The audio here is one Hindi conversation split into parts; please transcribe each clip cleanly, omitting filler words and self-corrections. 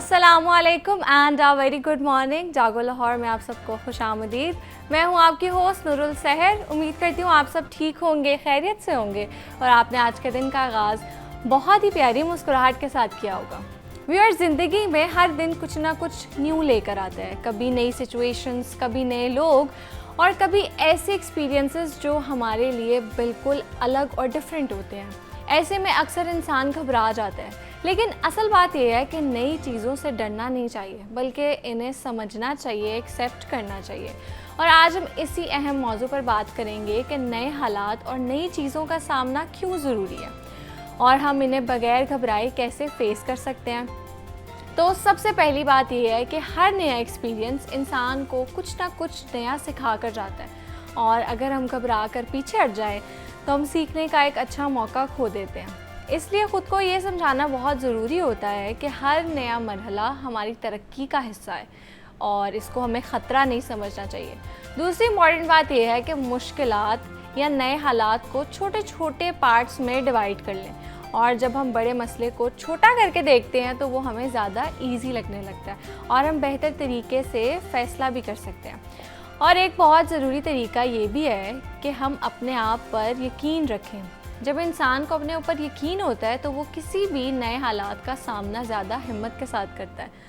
अस्सलामुअलैकुम and a very good morning. जागो लाहौर में आप सबको खुशामदीद। मैं हूं आपकी होस्ट नूरुल सहर। उम्मीद करती हूं आप सब ठीक होंगे, खैरियत से होंगे और आपने आज के दिन का आगाज़ बहुत ही प्यारी मुस्कुराहट के साथ किया होगा। व्यूअर्स, ज़िंदगी में हर दिन कुछ ना कुछ न्यू लेकर आता है। कभी नई सिचुएशंस, कभी नए लोग और कभी ऐसे एक्सपीरियंसेस जो हमारे लिए बिल्कुल अलग और डिफरेंट होते हैं। ऐसे में अक्सर इंसान घबरा जाता है, लेकिन असल बात यह है कि नई चीज़ों से डरना नहीं चाहिए, बल्कि इन्हें समझना चाहिए, एक्सेप्ट करना चाहिए। और आज हम इसी अहम मौजू पर बात करेंगे कि नए हालात और नई चीज़ों का सामना क्यों ज़रूरी है और हम इन्हें बगैर घबराए कैसे फेस कर सकते हैं। तो सबसे पहली बात यह है कि हर नया एक्सपीरियंस इंसान को कुछ ना कुछ नया सिखा कर जाता है, और अगर हम घबरा कर पीछे हट जाएं तो हम सीखने का एक अच्छा मौका खो देते हैं। इसलिए ख़ुद को ये समझाना बहुत ज़रूरी होता है कि हर नया मरहला हमारी तरक्की का हिस्सा है और इसको हमें ख़तरा नहीं समझना चाहिए। दूसरी इम्पॉर्टेंट बात यह है कि मुश्किलात या नए हालात को छोटे छोटे पार्ट्स में डिवाइड कर लें, और जब हम बड़े मसले को छोटा करके देखते हैं तो वो हमें ज़्यादा ईजी लगने लगता है और हम बेहतर तरीके से फ़ैसला भी कर सकते हैं। और एक बहुत ज़रूरी तरीका ये भी है कि हम अपने आप पर यकीन रखें। जब इंसान को अपने ऊपर यकीन होता है तो वो किसी भी नए हालात का सामना ज़्यादा हिम्मत के साथ करता है।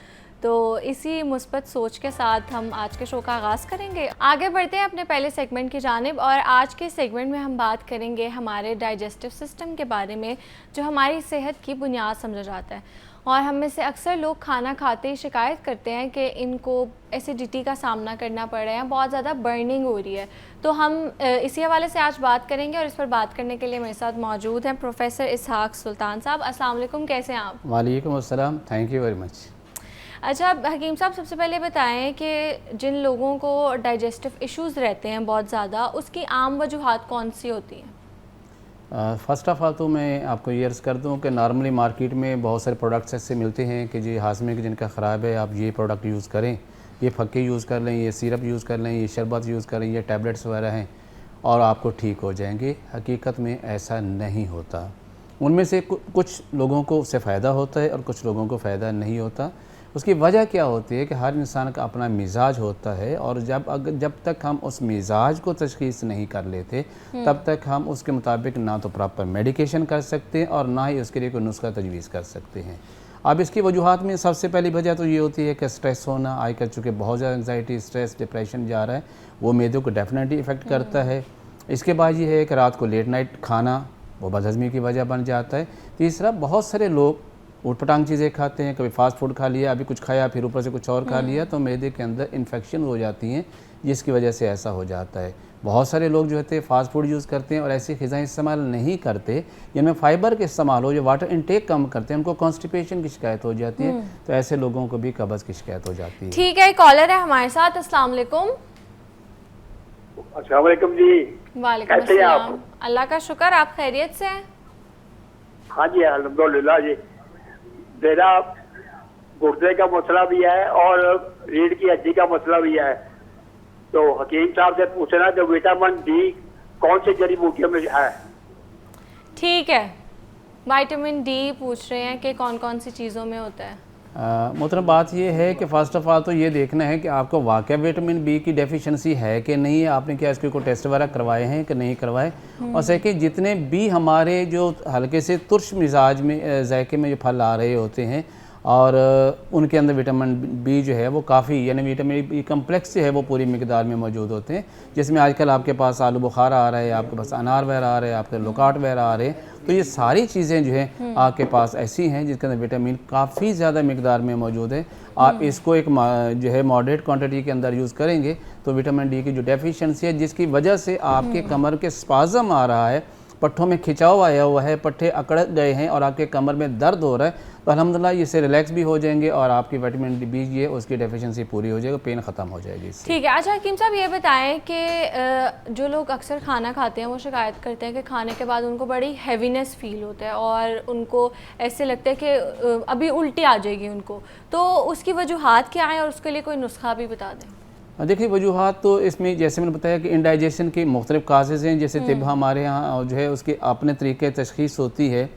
तो इसी मुस्बत सोच के साथ हम आज के शो का आगाज़ करेंगे। आगे बढ़ते हैं अपने पहले सेगमेंट की जानिब, और आज के सेगमेंट में हम बात करेंगे हमारे डाइजेस्टिव सिस्टम के बारे में, जो हमारी सेहत की बुनियाद समझा जाता है। और हम में से अक्सर लोग खाना खाते ही शिकायत करते हैं कि इनको एसिडिटी का सामना करना पड़ रहा है, बहुत ज़्यादा बर्निंग हो रही है। तो हम इसी हवाले से आज बात करेंगे, और इस पर बात करने के लिए मेरे साथ मौजूद हैं प्रोफेसर इसहाक सुल्तान साहब। अस्सलाम वालेकुम, कैसे हैं आप? वालेकुम अस्सलाम, थैंक यू वेरी मच। अच्छा हकीम साहब, सबसे पहले बताएं कि जिन लोगों को डाइजेस्टिव इश्यूज़ रहते हैं बहुत ज़्यादा, उसकी आम वजूहात कौन सी होती हैं? फ़र्स्ट ऑफ़ ऑल तो मैं आपको ये अर्ज़ कर दूं कि नॉर्मली मार्केट में बहुत सारे प्रोडक्ट्स ऐसे मिलते हैं कि जी हाजमे के जिनका ख़राब है, आप ये प्रोडक्ट यूज़ करें, ये फक्के यूज़ कर लें, ये सिरप यूज़ कर लें, ये शरबत यूज़ करें, ये टैबलेट्स वगैरह हैं और आपको ठीक हो जाएंगे। हकीकत में ऐसा नहीं होता। उनमें से कुछ लोगों को उससे फ़ायदा होता है और कुछ लोगों को फ़ायदा नहीं होता। उसकी वजह क्या होती है कि हर इंसान का अपना मिजाज होता है, और जब तक हम उस मिजाज को तशख़ीस नहीं कर लेते तब तक हम उसके मुताबिक ना तो प्रॉपर मेडिकेशन कर सकते हैं और ना ही उसके लिए कोई नुस्खा तजवीज़ कर सकते हैं। अब इसकी वजूहात में सबसे पहली वजह तो ये होती है कि स्ट्रेस होना। आजकल चूँकि बहुत ज़्यादा एंग्जाइटी, स्ट्रेस, डिप्रेशन जा रहा है, वो मैदे को डेफिनेटली इफ़ेक्ट करता है। इसके बाद ये है कि रात को लेट नाइट खाना, वो बदहज़मी की वजह बन जाता है। तीसरा, बहुत सारे लोग ऊटपटांग चीज़ें खाते हैं, कभी फास्ट फूड खा लिया, अभी कुछ खाया, फिर ऊपर से कुछ और खा लिया, तो मैदे के अंदर इन्फेक्शन हो जाती हैं, जिसकी वजह से ऐसा हो जाता है। बहुत सारे लोग जो होते हैं फास्ट फूड यूज़ करते हैं और ऐसी ग़िज़ाएँ इस्तेमाल नहीं करते जिनमें फ़ाइबर के इस्तेमाल हो, जो वाटर इंटेक कम करते हैं, उनको कॉन्स्टिपेशन की शिकायत हो जाती है। तो ऐसे लोगों को भी कब्ज़ की शिकायत हो जाती है। ठीक है, कॉलर है हमारे साथ। अस्सलाम वालेकुम। अस्सलाम वालेकुम जी। वालेकुम अस्सलाम। अल्लाह का शुक्र, आप खैरियत से हैं? हाँ जी, अल्हम्दुलिल्लाह जी। मेरा गुर्दे का मसला भी है और रीढ़ की हड्डी का मसला भी है। तो हकीम साहब से पूछना कि विटामिन डी कौन सी जड़ी बूटियों में है? ठीक है, विटामिन डी पूछ रहे हैं कि कौन कौन सी चीज़ों में होता है। मोहतरम, बात ये है कि फ़र्स्ट ऑफ़ ऑल तो ये देखना है कि आपको वाकई विटामिन बी की डेफिशिएंसी है कि नहीं है। आपने क्या इसके कोई टेस्ट वगैरह करवाए हैं कि नहीं करवाए। और सेकंड, जितने भी हमारे जो हल्के से तुर्श मिजाज में जायके में जो फल आ रहे होते हैं और उनके अंदर विटामिन बी जो है वो काफ़ी, यानी विटामिन बी कम्प्लेक्स जो है वो पूरी मिकदार में मौजूद होते हैं, जिसमें आजकल आपके पास आलू बुखारा आ रहा है, आपके पास अनार वगैरह आ रहे हैं, आपके लोकाट वगैरह आ रहे हैं। तो ये सारी चीज़ें जो हैं आपके पास ऐसी हैं जिसके अंदर विटामिन काफ़ी ज़्यादा मिकदार में मौजूद है। आप इसको एक जो है मॉडरेट क्वांटिटी के अंदर यूज़ करेंगे तो विटामिन डी की जो डेफिशिएंसी है, जिसकी वजह से आपके कमर के स्पाज़म आ रहा है, पट्ठों में खिंचाव आया हुआ है, पट्ठे अकड़ गए हैं और आपके कमर में दर्द हो रहा है, तो अल्हम्दुलिल्लाह इससे रिलैक्स भी हो जाएंगे और आपकी विटामिन डी बी है उसकी डेफिशिएंसी पूरी हो जाएगी, पेन ख़त्म हो जाएगी इससे। ठीक है। अच्छा हकीम साहब, ये बताएं कि जो लोग अक्सर खाना खाते हैं वो शिकायत करते हैं कि खाने के बाद उनको बड़ी हैवीनेस फील होता है और उनको ऐसे लगता है कि अभी उल्टी आ जाएगी उनको, तो उसकी वजूहात क्या हैं और उसके लिए कोई नुस्खा भी बता दें। देखिए, वजूहात तो इसमें जैसे मैंने बताया कि इंडाइजेशन के मुख्तलिफ काजेज़ हैं। जैसे तिब हमारे यहाँ जो है उसके अपने तरीके तशख़ीस होती है।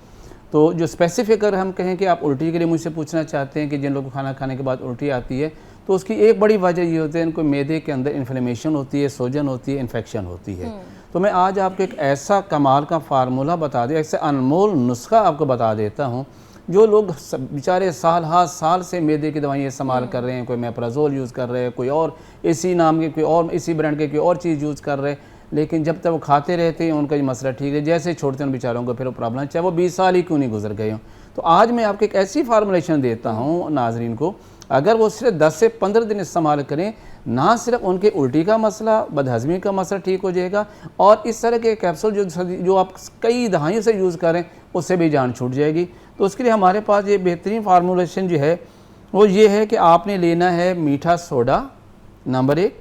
तो जो स्पेसिफिक अगर हम कहें कि आप उल्टी के लिए मुझसे पूछना चाहते हैं कि जिन लोगों को खाना खाने के बाद उल्टी आती है, तो उसकी एक बड़ी वजह ये होती है इनको मैदे के अंदर इन्फ्लेमेशन होती है, सोजन होती है, इन्फेक्शन होती है। तो मैं आज आपको एक ऐसा कमाल का फार्मूला बता दें, ऐसा अनमोल नुस्खा आपको बता देता हूँ। जो लोग बेचारे साल से मैदे की दवाइयाँ इस्तेमाल कर रहे हैं, कोई मेप्राजोल यूज़ कर रहे हैं, कोई और इसी नाम के कोई और इसी ब्रांड के कोई और चीज़ यूज़ कर रहे हैं, लेकिन जब तक वो खाते रहते हैं उनका ये मसला ठीक है, जैसे छोड़ते हैं उन बेचारों को फिर वो प्रॉब्लम, चाहे वो 20 साल ही क्यों नहीं गुजर गए हों। तो आज मैं आपको एक ऐसी फार्मूलेशन देता हूँ नाजरीन को, अगर वो सिर्फ 10 से 15 दिन इस्तेमाल करें, ना सिर्फ उनके उल्टी का मसला, बदहज़मी का मसला ठीक हो जाएगा, और इस तरह के कैप्सूल जो आप कई दहाइयों से यूज़ करें उससे भी जान छूट जाएगी। तो उसके लिए हमारे पास ये बेहतरीन फार्मूलेशन जो है वो ये है कि आपने लेना है मीठा सोडा नंबर 1,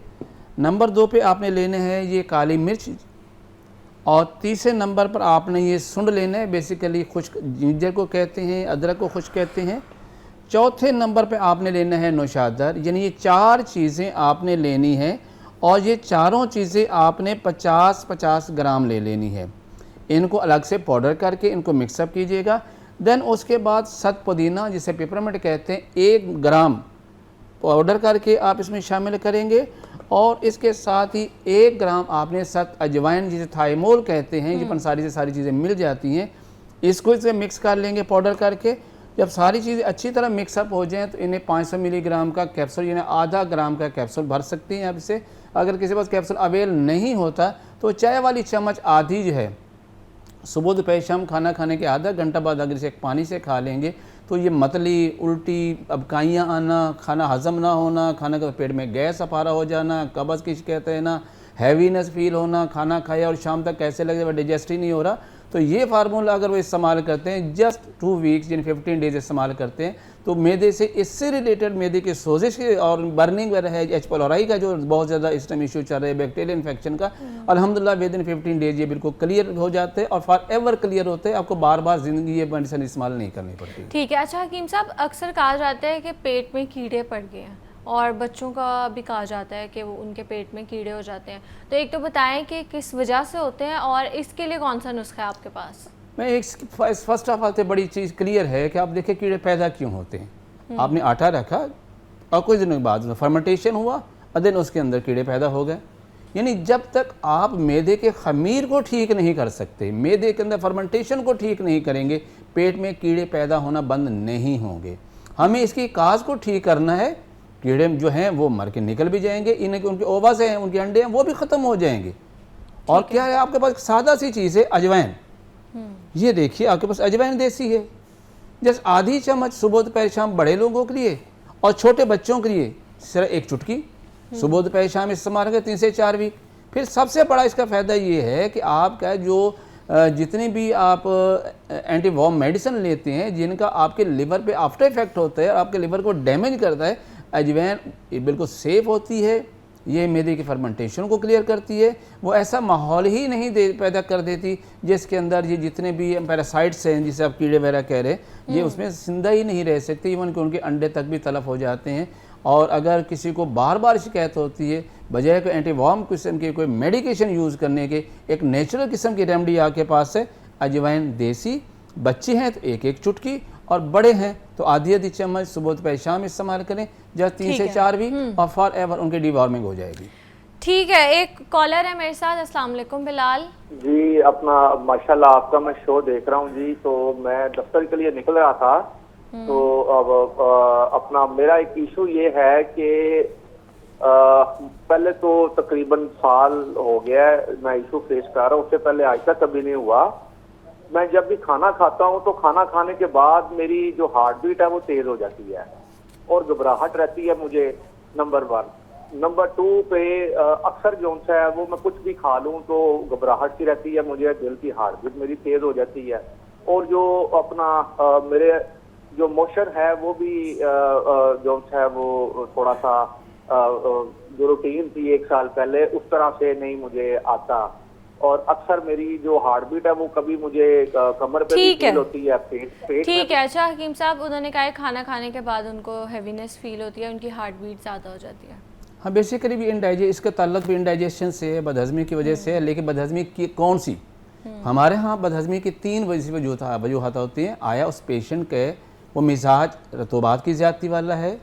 नंबर 2 पे आपने लेना है ये काली मिर्च, और तीसरे नंबर पर आपने ये सुंड लेना है, बेसिकली खुश्क जिंजर को कहते हैं, अदरक को खुश्क कहते हैं। चौथे नंबर पे आपने लेना है नौशादर, यानी ये 4 चीज़ें आपने लेनी है, और ये चारों चीज़ें आपने 50-50 ग्राम ले लेनी है। इनको अलग से पाउडर करके इनको मिक्सअप कीजिएगा। देन उसके बाद सत पुदीना जिसे पेपरमिंट कहते हैं 1 ग्राम पाउडर करके आप इसमें शामिल करेंगे, और इसके साथ ही 1 ग्राम आपने सत अजवाइन जिसे थाइमोल कहते हैं, ये पंसारी से सारी चीज़ें मिल जाती हैं, इसको इसे मिक्स कर लेंगे पाउडर करके। जब सारी चीज़ें अच्छी तरह मिक्सअप हो जाएं तो इन्हें 500 मिलीग्राम का कैप्सूल यानी आधा ग्राम का कैप्सूल भर सकती हैं आप इसे। अगर किसी के पास कैप्सूल अवेल नहीं होता तो चाय वाली चम्मच आधी जो है सुबह दोपहर शाम खाना खाने के आधा घंटा बाद अगर इसे पानी से खा लेंगे तो ये मतली, उल्टी, अबकाइयाँ आना, खाना हज़म ना होना, खाना का पेट में गैस अपारा हो जाना, कब्ज़ की शिकायत है ना, हैवीनेस फील होना, खाना खाया और शाम तक कैसे लगे वह डाइजेस्ट ही नहीं हो रहा, तो ये फार्मूला अगर वो इस्तेमाल करते हैं जस्ट 2 वीक्स यानी 15 डेज इस्तेमाल करते हैं तो मैदे से इससे रिलेटेड मैदे के सोजिश के और बर्निंग वगैरह है, एच पीलोराई का जो बहुत ज़्यादा इस टाइम इशू चल रहा है बैक्टीरियल इन्फेक्शन का, अल्हम्दुलिल्लाह विद इन 15 डेज ये बिल्कुल क्लियर हो जाते हैं और फॉर एवर क्लियर होते हैं। आपको बार बार ज़िंदगी ये मेडिसिन इस्तेमाल नहीं करनी पड़ती। ठीक है। अच्छा हकीम साहब, अक्सर कहा जाता है कि पेट में कीड़े पड़ गए हैं, और बच्चों का भी कहा जाता है कि वो उनके पेट में कीड़े हो जाते हैं, तो एक तो बताएं कि किस वजह से होते हैं और इसके लिए कौन सा नुस्खा है आपके पास? मैं एक फर्स्ट ऑफ ऑल तो बड़ी चीज़ क्लियर है कि आप देखिए कीड़े पैदा क्यों होते हैं। आपने आटा रखा और कुछ दिनों के बाद फर्मेंटेशन हुआ और दिन उसके अंदर कीड़े पैदा हो गए, यानी जब तक आप मैदे के खमीर को ठीक नहीं कर सकते, मैदे के अंदर फर्मेंटेशन को ठीक नहीं करेंगे, पेट में कीड़े पैदा होना बंद नहीं होंगे। हमें इसकी काज को ठीक करना है, कीड़े जो हैं वो मर के निकल भी जाएंगे, इनके उनके ओवास हैं, उनके अंडे हैं, वो भी ख़त्म हो जाएंगे। और क्या है आपके पास सादा सी चीज़ है अजवाइन, ये देखिए आपके पास अजवाइन देसी है, जैसे आधी चम्मच सुबह दोपहर शाम बड़े लोगों के लिए और छोटे बच्चों के लिए सिर्फ 1 चुटकी सुबह दोपहर शाम इस्तेमाल करें 3 से 4 वीक। फिर सबसे बड़ा इसका फ़ायदा ये है कि आपका जो जितनी भी आप एंटी वॉर्म मेडिसिन लेते हैं जिनका आपके लिवर पे आफ्टर इफेक्ट होता है और आपके लिवर को डैमेज करता है, अजवाइन बिल्कुल सेफ़ होती है, ये मैदे की फर्मेंटेशन को क्लियर करती है, वो ऐसा माहौल ही नहीं पैदा कर देती जिसके अंदर ये जितने भी पैरासाइट्स हैं जिसे आप कीड़े वगैरह कह रहे हैं ये उसमें जिंदा ही नहीं रह सकते, इवन कि उनके अंडे तक भी तलफ हो जाते हैं। और अगर किसी को बार बार शिकायत होती है, बजाय कोई एंटीवॉर्म किस्म के कोई मेडिकेशन यूज़ करने के एक नेचुरल किस्म की रेमडी आपके पास है अजवाइन देसी। बच्चे हैं तो 1-1 चुटकी और बड़े हैं तो आधी चम्मच सुबह दोपहर शाम इस्तेमाल करें, जस्ट 3 से 4 वीक और फॉर एवर उनकी डिवॉर्मिंग हो जाएगी। ठीक है, एक कॉलर है मेरे साथ। अस्सलाम वालेकुम बिलाल जी। अपना माशाल्लाह आपका मैं शो देख रहा हूँ जी, तो मैं दफ्तर के लिए निकल रहा था, तो अब अपना मेरा एक इशू ये है कि पहले तो तकरीबन साल हो गया है मैं इशू फेस कर रहा हूँ, उससे पहले आज तक कभी नहीं हुआ। मैं जब भी खाना खाता हूँ तो खाना खाने के बाद मेरी जो हार्ट बीट है वो तेज हो जाती है और घबराहट रहती है मुझे, नंबर 1। नंबर 2 पे अक्सर जो है वो मैं कुछ भी खा लूँ तो घबराहट सी रहती है मुझे, दिल की हार्ट बीट मेरी तेज हो जाती है, और जो अपना मेरे जो मोशन है वो भी जो है वो थोड़ा सा जो रूटीन थी 1 साल पहले उस तरह से नहीं मुझे आता, और अक्सर मेरी जो हार्ट बीट है वो कभी मुझे कमर पे भी फील होती है, पेट ठीक है। अच्छा हकीम साहब, उन्होंने कहा खाना खाने के बाद उनको हैवीनेस फील होती है, उनकी हार्ट बीट ज़्यादा हो जाती है। हाँ, बेसिकली भी इसका ताल्लुक भी इंडाइजेशन से है, बदहज़मी की वजह से है, लेकिन बदहज़मी की कौन सी हमारे यहाँ बदहजमी की 3 वजूहत होती हैं। आया उस पेशेंट के वो मिजाज रतूबात की ज़्यादती वाला है,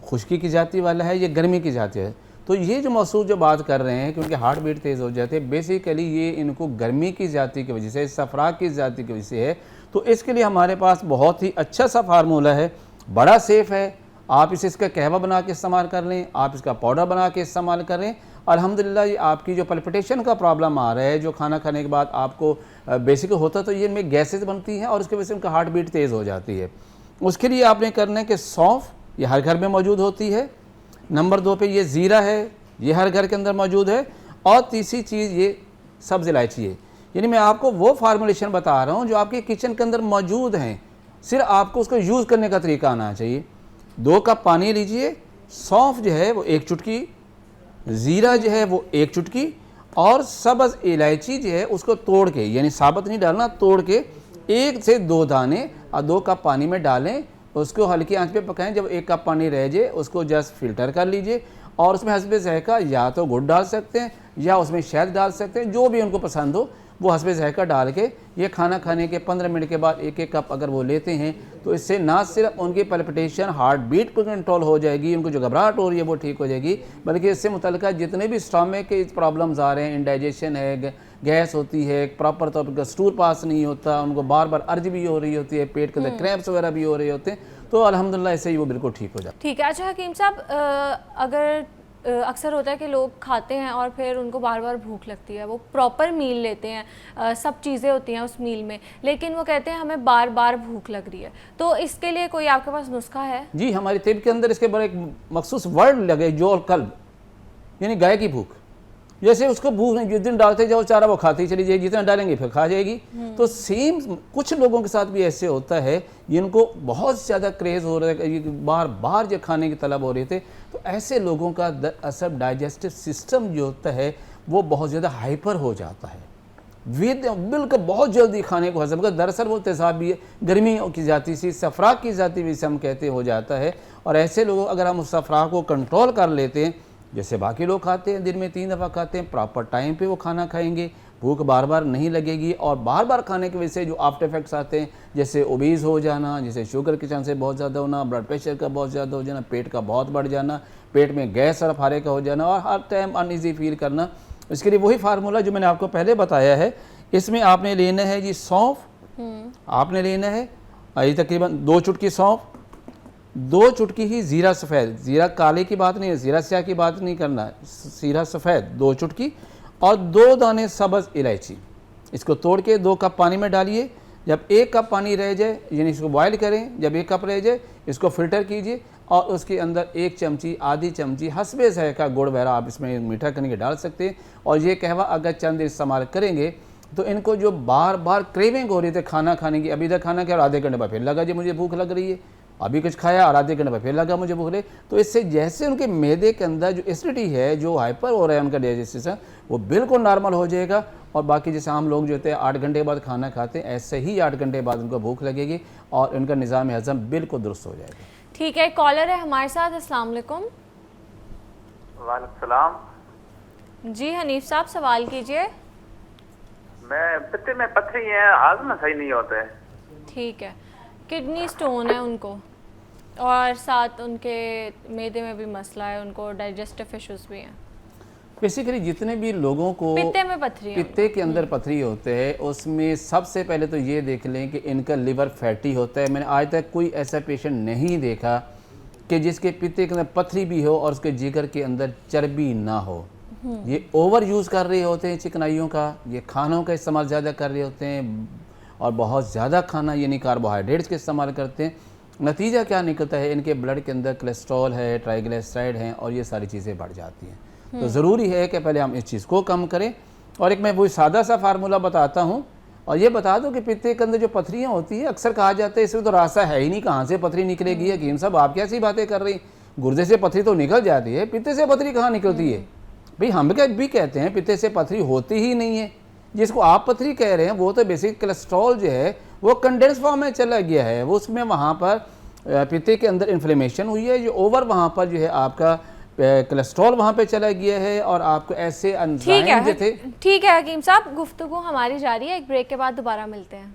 खुश्की की ज़्यादती वाला है, या गर्मी की ज़्यादती है। तो ये जो मौसूद जो बात कर रहे हैं कि उनके हार्ट बीट तेज़ हो जाते हैं, बेसिकली ये इनको गर्मी की ज़्यादती की वजह से, सफरा की ज़्यादती की वजह से है। तो इसके लिए हमारे पास बहुत ही अच्छा सा फार्मूला है, बड़ा सेफ़ है। आप इसका कहवा बना के इस्तेमाल कर लें, आप इसका पाउडर बना के इस्तेमाल करें। अल्हम्दुलिल्लाह ये आपकी जो पल्पिटेशन का प्रॉब्लम आ रहा है, जो खाना खाने के बाद आपको बेसिक होता तो ये में गैसेज बनती हैं और उसकी वजह से उनका हार्ट बीट तेज़ हो जाती है। उसके लिए आपने करना है कि सौंफ, ये हर घर में मौजूद होती है। नंबर 2 पे ये ज़ीरा है, ये हर घर के अंदर मौजूद है। और तीसरी चीज़ ये सब्ज़ इलायची है। यानी मैं आपको वो फार्मूलेशन बता रहा हूँ जो आपके किचन के अंदर मौजूद हैं, सिर्फ आपको उसको यूज़ करने का तरीका आना चाहिए। 2 कप पानी लीजिए, सौंफ जो है वो 1 चुटकी, ज़ीरा जो है वो 1 चुटकी, और सब्ज़ इलायची जो है उसको तोड़ के, यानी साबुत नहीं डालना, तोड़ के 1 से 2 दाने और 2 कप पानी में डालें। उसको हल्की आंच पे पकाएं। जब 1 कप पानी रह जाए उसको जस्ट फ़िल्टर कर लीजिए और उसमें हस्बे ज़ायक़ा या तो गुड़ डाल सकते हैं या उसमें शहद डाल सकते हैं, जो भी उनको पसंद हो वो हस्बे ज़ायक़ा डाल के ये खाना खाने के 15 मिनट के बाद 1-1 कप अगर वो लेते हैं तो इससे ना सिर्फ उनकी पल्पिटेशन, हार्ट बीट पर कंट्रोल हो जाएगी, उनको जो घबराहट हो रही है वो ठीक हो जाएगी, बल्कि इससे मुतल्लिक़ जितने भी स्टमक के प्रॉब्लम्स आ रहे हैं, इंडाइजेशन है, गैस होती है, प्रॉपर तौर पर स्टूल पास नहीं होता, उनको बार बार अर्ज भी हो रही होती है, पेट के अंदर क्रैम्प्स वगैरह भी हो रहे होते हैं, तो अल्हम्दुलिल्लाह इससे ही वो बिल्कुल ठीक हो जाता है। ठीक है। अच्छा हकीम साहब, अगर अक्सर होता है कि लोग खाते हैं और फिर उनको बार बार भूख लगती है, वो प्रॉपर मील लेते हैं, सब चीज़ें होती हैं उस मील में, लेकिन वो कहते हैं हमें बार बार भूख लग रही है, तो इसके लिए कोई आपके पास नुस्खा है? जी, हमारी तिब के अंदर इसके बड़े एक मखसूस वर्ड लगे, जो और कल्ब, यानी गाय की भूख। जैसे उसको भूख नहीं, जिस दिन डालते जाओ चारा वो खाती चली जाएगी, जितना डालेंगे फिर खा जाएगी। तो सेम कुछ लोगों के साथ भी ऐसे होता है, जिनको बहुत ज़्यादा क्रेज़ हो रहा है, बार बार जो खाने की तलब हो रहे थे, तो ऐसे लोगों का दरअसल डाइजेस्टिव सिस्टम जो होता है वो बहुत ज़्यादा हाइपर हो जाता है, बिल्कुल बहुत जल्दी खाने को हजम कर। दरअसल वो तेज़ाबी गर्मी की जाती सी, सफरा की जाती वैसे हम कहते हो जाता है। और ऐसे लोग अगर हम उस सफरा को कंट्रोल कर लेते हैं, जैसे बाकी लोग खाते हैं, दिन में 3 दफ़ा खाते हैं, प्रॉपर टाइम पे वो खाना खाएंगे, भूख बार बार नहीं लगेगी। और बार बार खाने की वजह से जो आफ्टर इफेक्ट्स आते हैं, जैसे ओबीज हो जाना, जैसे शुगर के चांसेस बहुत ज़्यादा होना, ब्लड प्रेशर का बहुत ज़्यादा हो जाना, पेट का बहुत बढ़ जाना, पेट में गैस और फारे का हो जाना, और हर टाइम अनईजी फील करना, इसके लिए वही फार्मूला जो मैंने आपको पहले बताया है। इसमें आपने लेना है जी सौंफ, आपने लेना है ये तकरीबन 2 चुटकी सौंफ, 2 चुटकी ही ज़ीरा सफ़ेद, ज़ीरा काले की बात नहीं है, ज़ीरा स्याह की बात नहीं करना, ज़ीरा सफ़ेद 2 चुटकी, और 2 दाने सब्ज़ इलायची। इसको तोड़ के 2 कप पानी में डालिए। जब 1 कप पानी रह जाए, यानी इसको बॉयल करें, जब 1 कप रह जाए इसको फ़िल्टर कीजिए और उसके अंदर 1 चमची, आधी चमची हस्बे ज़ायक़ा गुड़ वगैरह आप इसमें मीठा करने के डाल सकते हैं। और ये कहवा अगर चंद इस्तेमाल करेंगे तो इनको जो बार बार क्रेविंग हो रही थी खाना खाने की, अभी तक खाना खाया और आधे घंटे बाद फिर लगा जी मुझे भूख लग रही है, अभी कुछ खाया और आधे घंटे बाद फिर लगा मुझे भूख लगे, तो इससे जैसे उनके मैदे के अंदर जो एसिडिटी है, जो हाइपर हो रहा है उनका डाइजेस्टिव सिस्टम, वो बिल्कुल नॉर्मल हो जाएगा। और बाकी जैसे हम लोग जो होते हैं 8 घंटे के बाद खाना खाते हैं, ऐसे ही 8 घंटे बाद उनको भूख लगेगी और उनका निज़ाम हज़म बिल्कुल दुरुस्त हो जाएगा। ठीक है, कॉलर है हमारे साथ। अस्सलाम वालेकुम। वालेकुम सलाम। जी हनीफ साहब, सवाल कीजिए। मैं पित्ते में पथरी है, हाजमा सही नहीं होता है। ठीक है, किडनी स्टोन है उनको और साथ उनके मैदे में भी मसला है, उनको डाइजेस्टिव इश्यूज भी हैं। बेसिकली जितने भी लोगों को पित्ते में पथरी है, पित्ते के अंदर पथरी होते हैं, उसमें सबसे पहले तो ये देख लें कि इनका लिवर फैटी होता है। मैंने आज तक कोई ऐसा पेशेंट नहीं देखा कि जिसके पित्ते के अंदर पथरी भी हो और उसके जिगर के अंदर चर्बी ना हो। ये ओवर यूज़ कर रहे होते हैं चिकनाइयों का, ये खानों का इस्तेमाल ज़्यादा कर रहे होते हैं और बहुत ज़्यादा खाना यानी कार्बोहाइड्रेट्स का इस्तेमाल करते हैं। नतीजा क्या निकलता है, इनके ब्लड के अंदर कोलेस्ट्रॉल है, ट्राइग्लिसराइड हैं और ये सारी चीज़ें बढ़ जाती हैं। तो ज़रूरी है कि पहले हम इस चीज़ को कम करें। और एक मैं वही सादा सा फार्मूला बताता हूँ और ये बता दो कि पित्ते के अंदर जो पथरियाँ होती हैं, अक्सर कहा जाता है इसमें तो रास्ता है ही नहीं, कहाँ से पथरी निकलेगी। हकीम साहब आप कैसी बातें कर रही, गुर्दे से पथरी तो निकल जाती है, पित्ते से पथरी कहाँ निकलती है? भाई हम भी कहते हैं पित्ते से पथरी होती ही नहीं है। जिसको आप पथरी कह रहे हैं वो तो बेसिक कोलेस्ट्रॉल जो है वो कंडेंस फॉर्म में चला गया है, वो उसमें वहाँ पर पित्ते के अंदर इन्फ्लेमेशन हुई है, जो ओवर वहाँ पर जो है आपका कोलेस्ट्रॉल वहाँ पे चला गया है और आपको ऐसे एंजाइम जो थे। ठीक है हकीम साहब, गुफ्तगू हमारी जारी है, एक ब्रेक के बाद दोबारा मिलते हैं।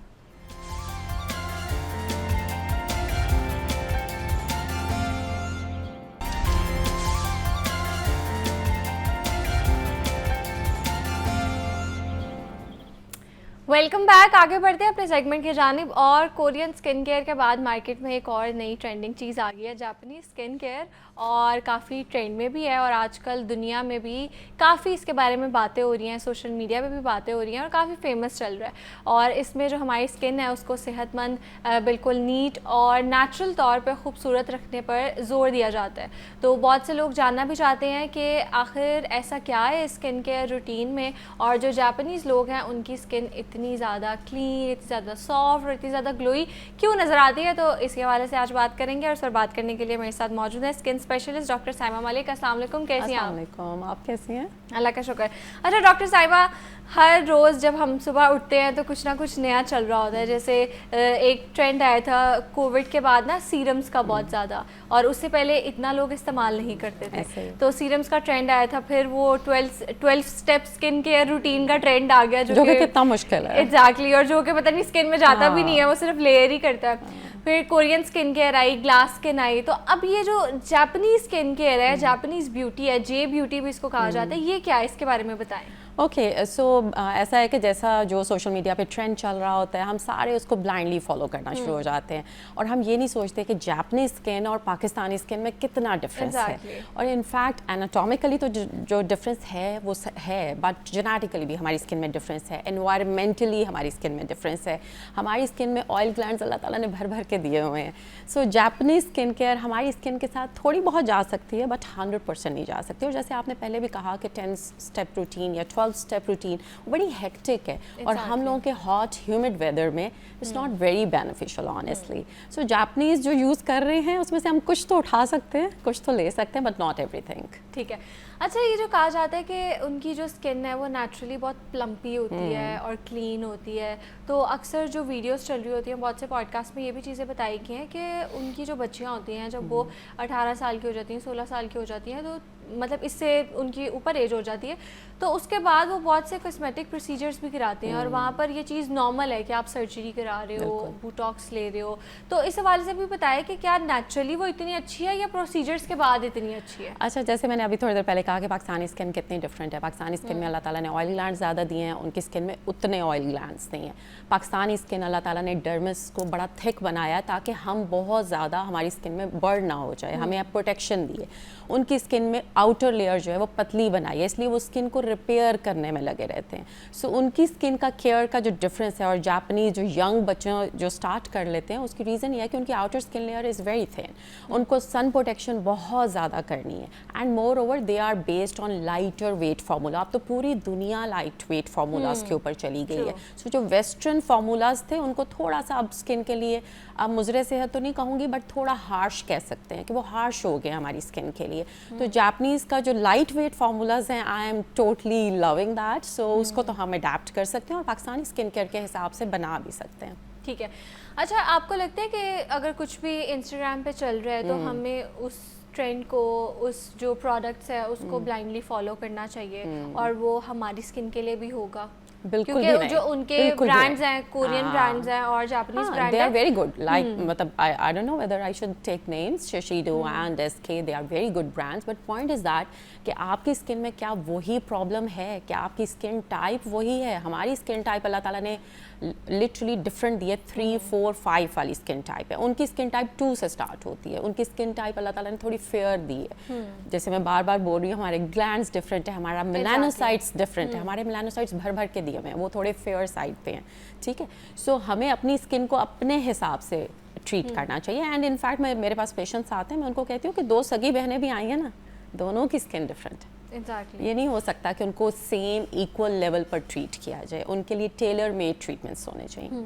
Welcome back. आगे बढ़ते हैं अपने सेगमेंट की जानिब, और कोरियन स्किन केयर के बाद मार्केट में एक और नई ट्रेंडिंग चीज़ आ गई है, जापानीज़ स्किन केयर, और काफ़ी ट्रेंड में भी है और आजकल दुनिया में भी काफ़ी इसके बारे में बातें हो रही हैं, सोशल मीडिया पे भी बातें हो रही हैं और काफ़ी फेमस चल रहा है। और इसमें जो हमारी स्किन है उसको सेहतमंद, बिल्कुल नीट और नेचुरल तौर पे खूबसूरत रखने पर ज़ोर दिया जाता है। तो बहुत से लोग जानना भी चाहते हैं कि आखिर ऐसा क्या है स्किन केयर रूटीन में, और जो जापानीज़ लोग हैं उनकी स्किन इतनी ज़्यादा क्लीन, इतनी ज़्यादा सॉफ्ट और इतनी ज़्यादा ग्लोई क्यों नज़र आती है। तो इसके हवाले से आज बात करेंगे, और इस पर बात करने के लिए मेरे साथ मौजूद है skin specialist doctor Saima Malik. अस्सलाम वालेकुम, कैसी हैं आप? अस्सलाम वालेकुम, आप कैसी हैं? अल्लाह का शुक्र। अच्छा डॉक्टर साहिबा, हर रोज़ जब हम सुबह उठते हैं तो कुछ ना कुछ नया चल रहा होता है। जैसे एक ट्रेंड आया था कोविड के बाद ना, सीरम्स का बहुत ज़्यादा, और उससे पहले इतना लोग इस्तेमाल नहीं करते थे, तो सीरम्स का ट्रेंड आया था। फिर वो 12 स्टेप स्किन केयर रूटीन का ट्रेंड आ गया, जो कि कितना मुश्किल है। एग्जैक्टली, और जो कि पता नहीं स्किन में जाता भी नहीं है, वो सिर्फ लेयर ही करता है। फिर कोरियन स्किन केयर आई, ग्लास स्किन आई, तो अब ये जो जापानीज स्किन केयर है, जापानीज ब्यूटी है, जे ब्यूटी भी इसको कहा जाता है, ये क्या है, इसके बारे में बताएं। ओके, सो ऐसा है कि जैसा जो सोशल मीडिया पे ट्रेंड चल रहा होता है, हम सारे उसको ब्लाइंडली फॉलो करना शुरू हो जाते हैं, और हम ये नहीं सोचते कि जापानीज स्किन और पाकिस्तानी स्किन में कितना डिफरेंस है। और इनफैक्ट एनाटॉमिकली तो जो डिफरेंस है वो है, बट जेनेटिकली भी हमारी स्किन में डिफरेंस है, एनवायरमेंटली हमारी स्किन में डिफरेंस है। हमारी स्किन में ऑयल ग्लैंड्स अल्लाह ताला ने भर भर के दिए हुए हैं। सो जापानीज स्किन केयर हमारी स्किन के साथ थोड़ी बहुत जा सकती है, बट 100% नहीं जा सकती। और जैसे आपने पहले भी कहा कि 10 स्टेप रूटीन या 12 स्टेप रूटीन बड़ी हेक्टिक है, और हम लोगों के हॉट ह्यूमिड वेदर में it's not very beneficial honestly. So Japanese जो यूज़ कर रहे हैं उसमें से हम कुछ तो उठा सकते हैं, कुछ तो ले सकते हैं, बट नॉट एवरीथिंग। ठीक है। अच्छा, ये जो कहा जाता है कि उनकी जो स्किन है वो नेचुरली बहुत प्लम्पी होती है और क्लीन होती है, तो अक्सर जो वीडियोस चल रही होती हैं, बहुत से पॉडकास्ट में ये भी चीज़ें बताई गई हैं कि उनकी जो बच्चियां होती हैं जब वो 18 साल की हो जाती हैं, 16 साल की हो जाती हैं, तो मतलब इससे उनकी ऊपर एज हो जाती है, तो उसके बाद वो बहुत से कॉस्मेटिक प्रोसीजर्स भी कराते हैं, और वहाँ पर ये चीज़ नॉर्मल है कि आप सर्जरी करा रहे हो, बोटॉक्स ले रहे हो। तो इस हवाले से भी बताया कि क्या नेचुरली वो इतनी अच्छी है या प्रोसीजर्स के बाद इतनी अच्छी है? अच्छा, जैसे मैंने अभी थोड़ी देर पहले कहा कि पाकिस्तानी स्किन कितनी डिफरेंट है। पाकिस्तानी स्किन में अल्लाह ताला ने ऑयल ग्लैंड ज़्यादा दिए हैं, उनकी स्किन में उतने ऑयल ग्लैंड्स नहीं हैं। पाकिस्तानी स्किन अल्लाह ताला ने डर्मिस को बड़ा थिक बनाया ताकि हम बहुत ज़्यादा हमारी स्किन में बर्न ना हो जाए, हमें प्रोटेक्शन दिए। उनकी स्किन में आउटर लेयर जो है वो पतली बनाई है, इसलिए वो स्किन को रिपेयर करने में लगे रहते हैं। सो उनकी स्किन का केयर का जो डिफरेंस है, और जापानीज जो यंग बच्चे जो स्टार्ट कर लेते हैं, उसकी रीज़न ये है कि उनकी outer skin layer is very thin, उनको सन प्रोटेक्शन बहुत ज़्यादा करनी है, and moreover they are based on lighter weight formula. अब तो पूरी दुनिया लाइट वेट फार्मूलाज के ऊपर चली गई है। सो जो वेस्टर्न फार्मूलाज थे उनको थोड़ा सा अब स्किन के लिए, अब मुजरे सेहत तो नहीं कहूँगी, बट थोड़ा हार्श कह सकते हैं कि वो हार्श हो गए हमारी स्किन के लिए। तो जापानीज़ का जो लाइट वेट फार्मूलाज हैं, I am totally loving that. So उसको तो हम अडेप्ट कर सकते हैं और पाकिस्तानी स्किन केयर के हिसाब से बना भी सकते हैं। ठीक है। अच्छा, आपको लगता है कि अगर कुछ भी इंस्टाग्राम पे चल रहा है तो हमें उस ट्रेंड को, उस जो प्रोडक्ट्स है उसको ब्लाइंडली फॉलो करना चाहिए, और वो हमारी स्किन के लिए भी होगा? बिल्कुल क्योंकि भी नहीं, जो उनके ब्रांड्स हैं, कोरियन ब्रांड्स हैं और Japanese brand they are very good, like मतलब I don't know whether I should take names, Shiseido and SK, they are very good brands, but point is that कि आपकी स्किन में क्या वही प्रॉब्लम है, क्या आपकी स्किन टाइप वही है? हमारी स्किन टाइप अल्लाह ताला ने लिटरली डिफरेंट दी है, 3, 4, 5 वाली स्किन टाइप है। उनकी स्किन टाइप 2 से स्टार्ट होती है। उनकी स्किन टाइप अल्लाह ताला ने थोड़ी फेयर दी है। जैसे मैं बार बार बोल रही हूँ, हमारे ग्लैंड्स डिफरेंट है, हमारा मेलानोसाइट्स डिफरेंट है, हमारे मेलानोसाइट्स भर भर के दिए हुए हैं, वो थोड़े फेयर साइड पे हैं, ठीक है। सो हमें अपनी स्किन को अपने हिसाब से ट्रीट करना चाहिए। एंड इनफैक्ट मेरे पास पेशेंट्स आते हैं, मैं उनको कहती हूँ कि 2 सगी बहनें भी आई हैं ना, दोनों की स्किन डिफरेंट है। Exactly. ये नहीं हो सकता कि उनको सेम इक्वल लेवल पर ट्रीट किया जाए, उनके लिए टेलर मेड ट्रीटमेंट्स होने चाहिए।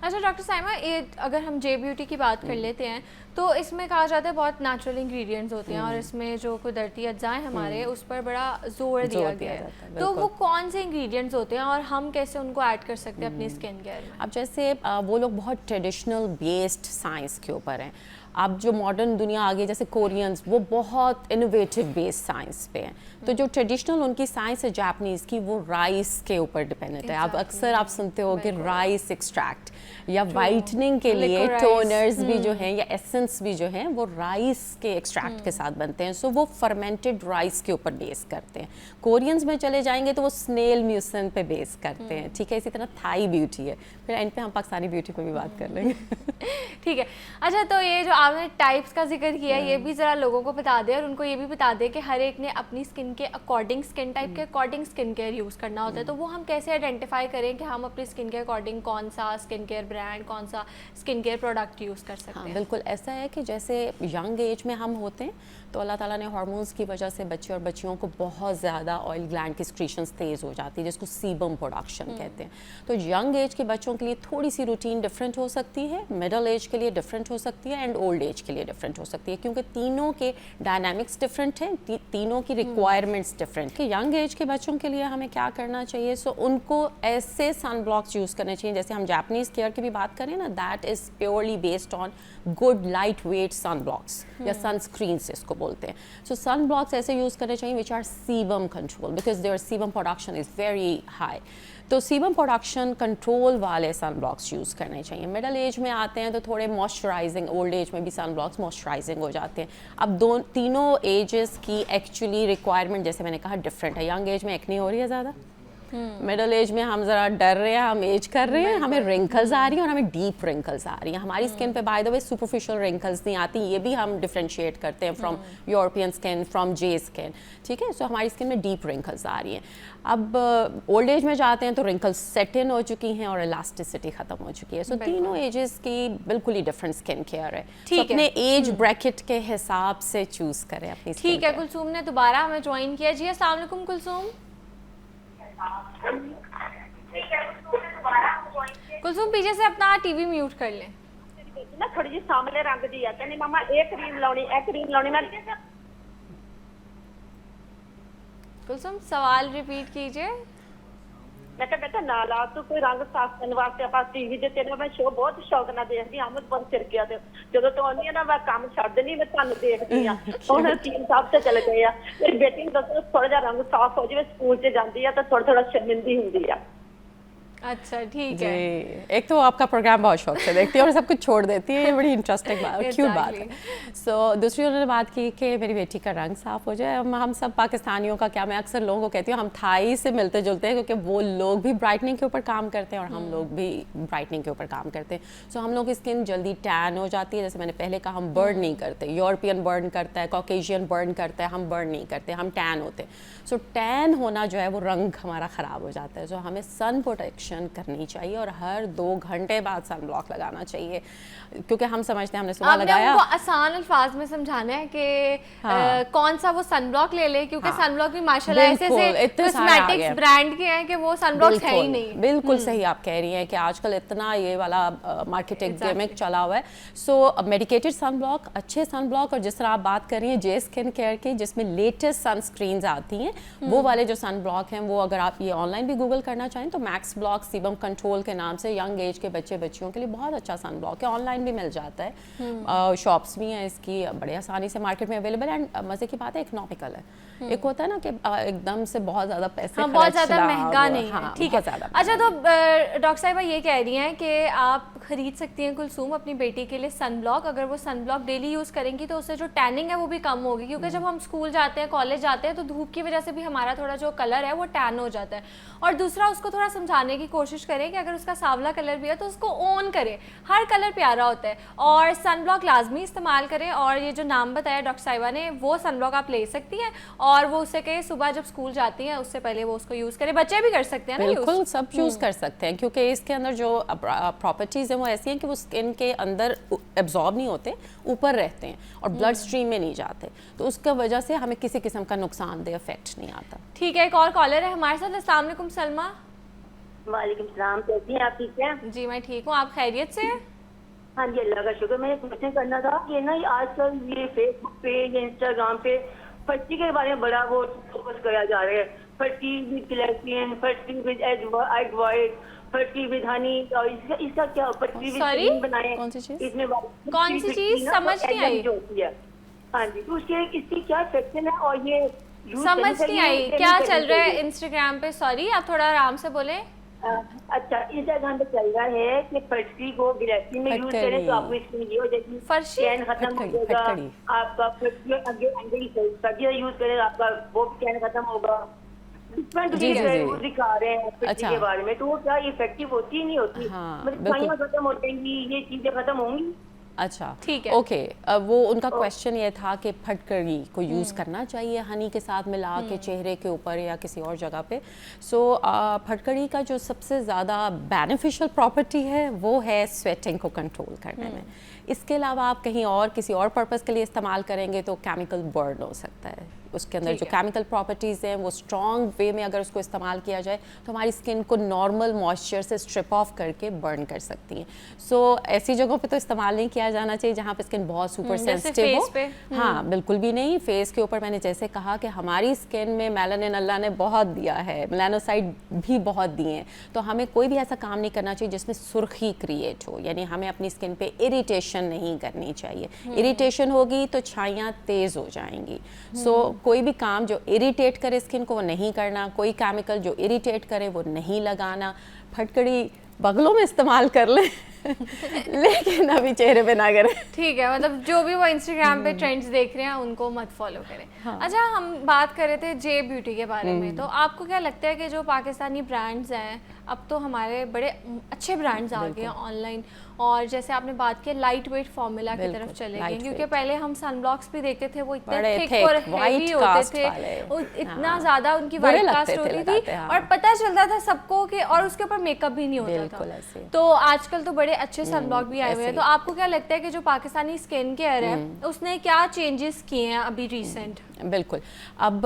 अच्छा डॉक्टर साइमा, ये अगर हम जे ब्यूटी की बात कर लेते हैं तो इसमें कहा जाता है बहुत नेचुरल इंग्रेडिएंट्स होते हैं, और इसमें जो कुदरती अज्जाएं हमारे उस पर बड़ा जोर दिया गया है। तो वो कौन से इंग्रेडिएंट्स होते हैं और हम कैसे उनको ऐड कर सकते हैं अपनी स्किन केयर में? अब जैसे वो लोग बहुत ट्रेडिशनल बेस्ड साइंस के ऊपर हैं। अब जो मॉडर्न दुनिया आ गई जैसे कोरियंस, वो बहुत इनोवेटिव बेस्ड साइंस पे हैं। तो जो ट्रेडिशनल उनकी साइंस है जापानीज़ की, वो राइस के ऊपर डिपेंडेंट है। अब अक्सर आप सुनते हो कि राइस एक्सट्रैक्ट या वाइटनिंग के लिए Liquorize, टोनर्स भी जो हैं या एसेंस भी जो हैं वो राइस के एक्सट्रैक्ट के साथ बनते हैं। सो वो फर्मेंटेड राइस के ऊपर बेस करते हैं। कोरियंस में चले जाएंगे तो वो स्नेल म्यूसन पे बेस करते हैं, ठीक है। इसी तरह थाई ब्यूटी है, फिर एंड पे हम पाकिस्तानी ब्यूटी पे भी बात कर लेंगे। ठीक है। अच्छा, तो ये जो आपने टाइप्स का जिक्र किया, ये भी ज़रा लोगों को बता दें और उनको ये भी बता दें कि हर एक ने अपनी स्किन के अकॉर्डिंग, स्किन टाइप के अकॉर्डिंग स्किन केयर यूज़ करना होता है। तो वो हम कैसे आइडेंटिफाई करें कि हम अपनी स्किन के अकॉर्डिंग कौन सा स्किन केयर ब्रांड, कौन सा स्किन केयर प्रोडक्ट यूज़ कर सकते हाँ, हैं? बिल्कुल ऐसा है कि जैसे यंग एज में हम होते हैं तो अल्लाह ताला ने हार्मोन्स की वजह से बच्चे और बच्चियों को बहुत ज़्यादा ऑयल ग्लैंड की सिक्रीशंस तेज़ हो जाती है, जिसको सीबम प्रोडक्शन कहते हैं। तो यंग एज के बच्चों के लिए थोड़ी सी रूटीन डिफरेंट हो सकती है, मिडल एज के लिए डिफरेंट हो सकती है एंड ओल्ड एज के लिए डिफरेंट हो सकती है, क्योंकि तीनों के डायनामिक्स डिफरेंट हैं, तीनों की रिक्वायरमेंट्स डिफरेंट। कि यंग एज के बच्चों के लिए हमें क्या करना चाहिए, सो उनको ऐसे सन ब्लॉक्स यूज़ करने चाहिए, जैसे हम जापानीज़ केयर की भी बात करें ना, that is purely based on good light weight sun blocks या सनस्क्रीन्स इसको बोलते हैं। सो सन ब्लॉक्स ऐसे यूज़ करने चाहिए which are sebum control, because their sebum production is very high. तो सीबम प्रोडक्शन कंट्रोल वाले सन ब्लॉक्स यूज़ करने चाहिए। मिडल एज में आते हैं तो थोड़े मॉइस्चराइजिंग, ओल्ड एज में भी सन ब्लॉक्स मॉइस्चराइजिंग हो जाते हैं। अब तीनों एजेस की एक्चुअली रिक्वायरमेंट जैसे मैंने कहा डिफरेंट है। यंग एज में एक्ने हो रही है ज़्यादा, मिडल एज में हम ज़रा डर रहे हैं, हम एज कर रहे हैं, हमें रिंकल्स आ रही हैं और हमें डीप रिंकल्स आ रही हैं। हमारी स्किन पे by the way superficial wrinkles नहीं आती, ये भी हम डिफ्रेंशिएट करते हैं from European skin, from J skin, ठीक है। सो हमारी स्किन में डीप रिंकल्स आ रही हैं। अब ओल्ड एज में जाते हैं तो रिंकल्स सेट इन हो चुकी हैं और इलास्टिसिटी ख़त्म हो चुकी है। सो तीनों एजेस की बिल्कुल ही डिफरेंट स्किन केयर है। ठीक है। अपने एज ब्रैकेट के हिसाब से चूज़ करें अपनी स्किन ठीक है। केयर। कुलसूम ने दोबारा हमें ज्वाइन किया। जी अस्सलाम वालेकुम कुलसूम। कुलसूम पीछे से अपना टीवी म्यूट कर लें। ना थोड़ी जी सामले रंग दी है, कहनी मामा एक क्रीम लाउनी मैं कुलसूम सवाल रिपीट कीजिए। मैं कहा बेटा ना ला तू कोई रंग साफ करने वास्ते ਆਪਾਂ टीवी ਦੇ ਤੇਰੇ ਮੈਂ ਸ਼ੋਅ ਬਹੁਤ ਸ਼ੌਕ ਨਾਲ ਦੇਖਦੀ ਹਾਂ। ਬਹੁਤ ਸਿਰ ਗਿਆ ਤੇ ਜਦੋਂ ਤੋਂ ਆਉਂਦੀ ਆ ਨਾ ਮੈਂ ਕੰਮ ਛੱਡ ਨਹੀਂ, ਮੈਂ ਤੁਹਾਨੂੰ ਦੇਖਦੀ ਆ। ਹੁਣ ਟੀਮ ਸਾਹਿਬ ਤੇ ਚਲੇ ਗਏ ਆ। ਮੇਰੀ ਬੇਟੀ ਨੂੰ ਦੱਸੋ ਥੋੜਾ ਜਿਹਾ ਰੰਗ ਸਾਫ ਹੋ ਜਾਵੇ, ਸਕੂਲ 'ਚ ਜਾਂਦੀ ਆ ਤਾਂ ਥੋੜਾ ਸ਼ਰਮਿੰਦੀ ਹੁੰਦੀ ਆ। अच्छा ठीक जी, है। एक तो आपका प्रोग्राम बहुत शौक से देखती है और सब कुछ छोड़ देती है, ये बड़ी इंटरेस्टिंग बात, क्यूट बात है। सो दूसरी उन्होंने बात की कि मेरी बेटी का रंग साफ हो जाए। हम सब पाकिस्तानियों का क्या, मैं अक्सर लोगों को कहती हूँ हम थाई से मिलते जुलते हैं, क्योंकि वो लोग भी ब्राइटनिंग के ऊपर काम करते हैं और हम लोग भी ब्राइटनिंग के ऊपर काम करते हैं। सो हम लोग की स्किन जल्दी टैन हो जाती है। जैसे मैंने पहले कहा, हम बर्न नहीं करते, यूरोपियन बर्न करता है, कॉकेशियन बर्न करता है, हम बर्न नहीं करते, हम टैन होते हैं। सो टैन होना जो है वो रंग हमारा ख़राब हो जाता है। सो हमें सन प्रोटेक्शन करनी चाहिए और हर 2 घंटे बाद सन ब्लॉक लगाना चाहिए, क्योंकि हम समझते हैं हमने सुबह आपने लगाया। उनको आसान अल्फाज में समझाना है कि कौन सा वो सन ब्लॉक ले ले, क्योंकि सन ब्लॉक भी माशाल्लाह ऐसे कॉस्मेटिक्स ब्रांड के हैं कि वो सन ब्लॉक है ही नहीं। बिल्कुल सही आप कह रही हैं कि आजकल इतना ये वाला मार्केटिंग गिमिक चला हुआ है। सो मेडिकेटेड सन ब्लॉक, अच्छे सन ब्लॉक, और जिस तरह आप बात कर रही हैं जे स्किन केयर की, जिसमें लेटेस्ट सनस्क्रीन्स आती हैं, वो वाले जो सन ब्लॉक हैं, वो अगर आप ये ऑनलाइन भी गूगल करना चाहें तो मैक्स ब्लॉक सीबम कंट्रोल के नाम से यंग एज के बच्चे बच्चियों के लिए बहुत अच्छा सन ब्लॉक है। ऑनलाइन भी मिल जाता है, शॉप्स भी हैं इसकी बड़े आसानी से मार्केट में अवेलेबल। एंड मज़े की बात है इकोनॉमिकल है। एक होता है ना कि एकदम से बहुत ज़्यादा पैसे, बहुत ज़्यादा महंगा नहीं है। ठीक है। ज़्यादा। अच्छा, तो डॉक्टर साहिबा ये कह रही हैं कि आप खरीद सकती हैं कुलसूम अपनी बेटी के लिए सन ब्लॉक। अगर वो सन ब्लॉक डेली यूज़ करेंगी तो उससे जो टैनिंग है वो भी कम होगी, क्योंकि जब हम स्कूल जाते हैं, कॉलेज जाते हैं, तो धूप की वजह से भी हमारा थोड़ा जो कलर है वो टैन हो जाता है। और दूसरा, उसको थोड़ा समझाने की कोशिश करें कि अगर उसका सांवला कलर भी है तो उसको ओन करे, हर कलर प्यारा होता है। और सन ब्लॉक लाजमी इस्तेमाल करें। और ये जो नाम बताया डॉक्टर साहिबा ने, वो सन ब्लॉक आप ले सकती हैं और वो उससे कहे सुबह जब स्कूल जाती हैं उससे पहले वो उसको यूज़ करें। बच्चे भी कर सकते हैं ना, बिल्कुल सब यूज़ कर सकते हैं, क्योंकि इसके अंदर जो प्रॉपर्टीज़ हैं वो ऐसी हैं कि वो स्किन के अंदर एब्जॉर्ब नहीं होते, ऊपर रहते हैं और ब्लड स्ट्रीम में नहीं जाते, तो उसका वजह से हमें किसी किस्म का नुकसानदेह इफेक्ट नहीं आता। ठीक है। एक और कॉलर है हमारे साथ। अस्सलाम वालेकुम सलमा। वालेकुम सलाम, कैसी हैं आप? ठीक है जी, मैं ठीक हूँ। आप खैरियत से हैं? हाँ जी, अल्लाह का शुक्र। मैं क्वेश्चन करना था कि ना आजकल ये फेसबुक पे या इंस्टाग्राम पे फर्टी के बारे में बड़ा वो फोकस किया जा रहा है। फर्टी विद ग्लैसियन, फर्टी विद एग वाइट, पटरी विधानी और इसका क्या पटरी Sorry? विधानी बनाए कौन सी चीज़? इसमें कौन सी चीज़? समझ नहीं आई। जो होती है, हाँ जी, तो उसके इसकी क्या सेक्शन है और ये use समझ करनी नहीं चाहिए, आई करनी क्या चल रहा है चाहिए? इंस्टाग्राम पे? सॉरी, आप थोड़ा आराम से बोले। अच्छा, इंस्टाग्राम पे चल रहा है कि फटकरी को गिलहरी में यूज फटकरी। करें तो आपको इसमें ये हो जाएगी, फर्शी? चैन खत्म हो फटकरी, जाएगा फटकरी। आपका, फटकरी आगे एंगल यूज करें आपका वो भी चैन खत्म होगा। डिफरेंट जी, जी, जी। वो दिखा रहे हैं फटकरी अच्छा। के बारे में, तो वो क्या इफेक्टिव होती ही नहीं होती, हाँ, मतलब बिल्कुल। छाइयाँ खत्म हो जाएंगी, ये चीजें खत्म होंगी। अच्छा, ठीक है। ओके। वो उनका क्वेश्चन ये था कि फटकरी को यूज़ करना चाहिए हनी के साथ मिला के चेहरे के ऊपर या किसी और जगह पे। सो फटकरी का जो सबसे ज़्यादा बेनिफिशियल प्रॉपर्टी है वो है स्वेटिंग को कंट्रोल करने में। इसके अलावा आप कहीं और किसी और पर्पस के लिए इस्तेमाल करेंगे तो केमिकल बर्न हो सकता है। उसके अंदर जो केमिकल प्रॉपर्टीज़ हैं वो स्ट्रॉन्ग वे में अगर उसको इस्तेमाल किया जाए तो हमारी स्किन को नॉर्मल मॉइस्चर से स्ट्रिप ऑफ करके बर्न कर सकती हैं। सो ऐसी जगहों पे तो इस्तेमाल नहीं किया जाना चाहिए जहाँ पे स्किन बहुत सुपर जैसे सेंसिटिव हो। face पे। हाँ, बिल्कुल भी नहीं। फेस के ऊपर मैंने जैसे कहा कि हमारी स्किन में मेलानिन अल्लाह ने बहुत दिया है, मेलानोसाइट भी बहुत दिए हैं, तो हमें कोई भी ऐसा काम नहीं करना चाहिए जिसमें सुर्खी क्रिएट हो, यानी हमें अपनी स्किन पे इरिटेशन नहीं करनी चाहिए। इरिटेशन होगी तो छाइयाँ तेज़ हो जाएंगी। सो कोई भी काम जो इरिटेट करे स्किन को वो नहीं करना, कोई केमिकल जो इरिटेट करे वो नहीं लगाना। फटकड़ी बगलों में इस्तेमाल कर लें लेकिन अभी चेहरे पे ना करें। ठीक है, मतलब जो भी वो इंस्टाग्राम पे ट्रेंड्स देख रहे हैं उनको मत फॉलो करें। अच्छा, हम बात कर रहे थे जे ब्यूटी के बारे में, तो आपको क्या लगता है कि जो पाकिस्तानी ब्रांड्स हैं, अब तो हमारे बड़े अच्छे ब्रांड्स आ गए हैं ऑनलाइन, और जैसे आपने बात की लाइट वेट फार्मूला की तरफ चले गए, क्योंकि पहले हम सनब्लॉक्स भी देखते थे वो इतने थिक और हेवी होते थे, वो इतना ज़्यादा उनकी वाइट कास्ट होती थी और पता चलता था सबको कि, और उसके ऊपर मेकअप भी नहीं होता था। तो आजकल तो बड़े अच्छे सनब्लॉक भी आए हुए हैं। तो आपको क्या लगता है कि जो पाकिस्तानी स्किन केयर है उसने क्या चेंजेस किए हैं अभी रिसेंट? बिल्कुल। अब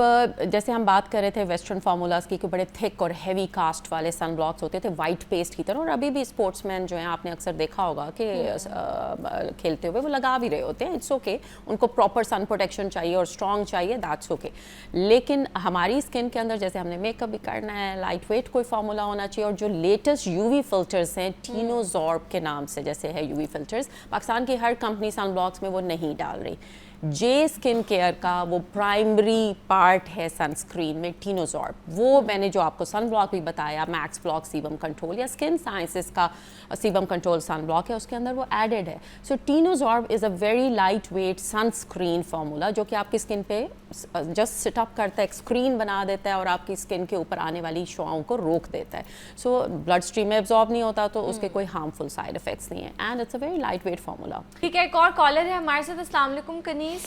जैसे हम बात कर रहे थे वेस्टर्न फार्मूलाज की कि बड़े थिक और हेवी कास्ट वाले सनब्लॉक्स होते थे वाइट पेस्ट की तरह, और अभी भी स्पोर्ट्समैन जो हैं आपने अक्सर देखा होगा कि खेलते हुए वो लगा भी रहे होते हैं। इट्स ओके, उनको प्रॉपर सन प्रोटेक्शन चाहिए और स्ट्रॉन्ग चाहिए, दैट्स ओके। लेकिन हमारी स्किन के अंदर जैसे हमने मेकअप भी करना है, लाइट वेट कोई फार्मूला होना चाहिए, और जो लेटेस्ट यूवी फिल्टर्स हैं टीनोजॉर्ब के नाम से जैसे है यूवी फिल्टर्स, पाकिस्तान की हर कंपनी सनब्लॉक्स में वो नहीं डाल रही। जे स्किन केयर का वो प्राइमरी पार्ट है सनस्क्रीन में टीनोजॉर्ब। वो मैंने जो आपको सन ब्लॉक भी बताया, मैक्स ब्लॉक सीबम कंट्रोल या स्किन साइंसेस का सीबम कंट्रोल सन ब्लॉक है, उसके अंदर वो एडेड है। So Tinosorb is a very lightweight sunscreen formula जो कि आपकी स्किन पे जस्ट सिट अप करता है, एक स्क्रीन बना देता है और आपकी स्किन के ऊपर आने वाली शुआओं को रोक देता है। सो ब्लड स्ट्रीम में एब्जॉर्ब नहीं होता, तो उसके कोई हार्मफुल साइड इफेक्ट्स नहीं है, and it's a very lightweight formula. ठीक है, एक और कॉलर है हमारे साथ। अस्सलाम वालेकुम कनीस।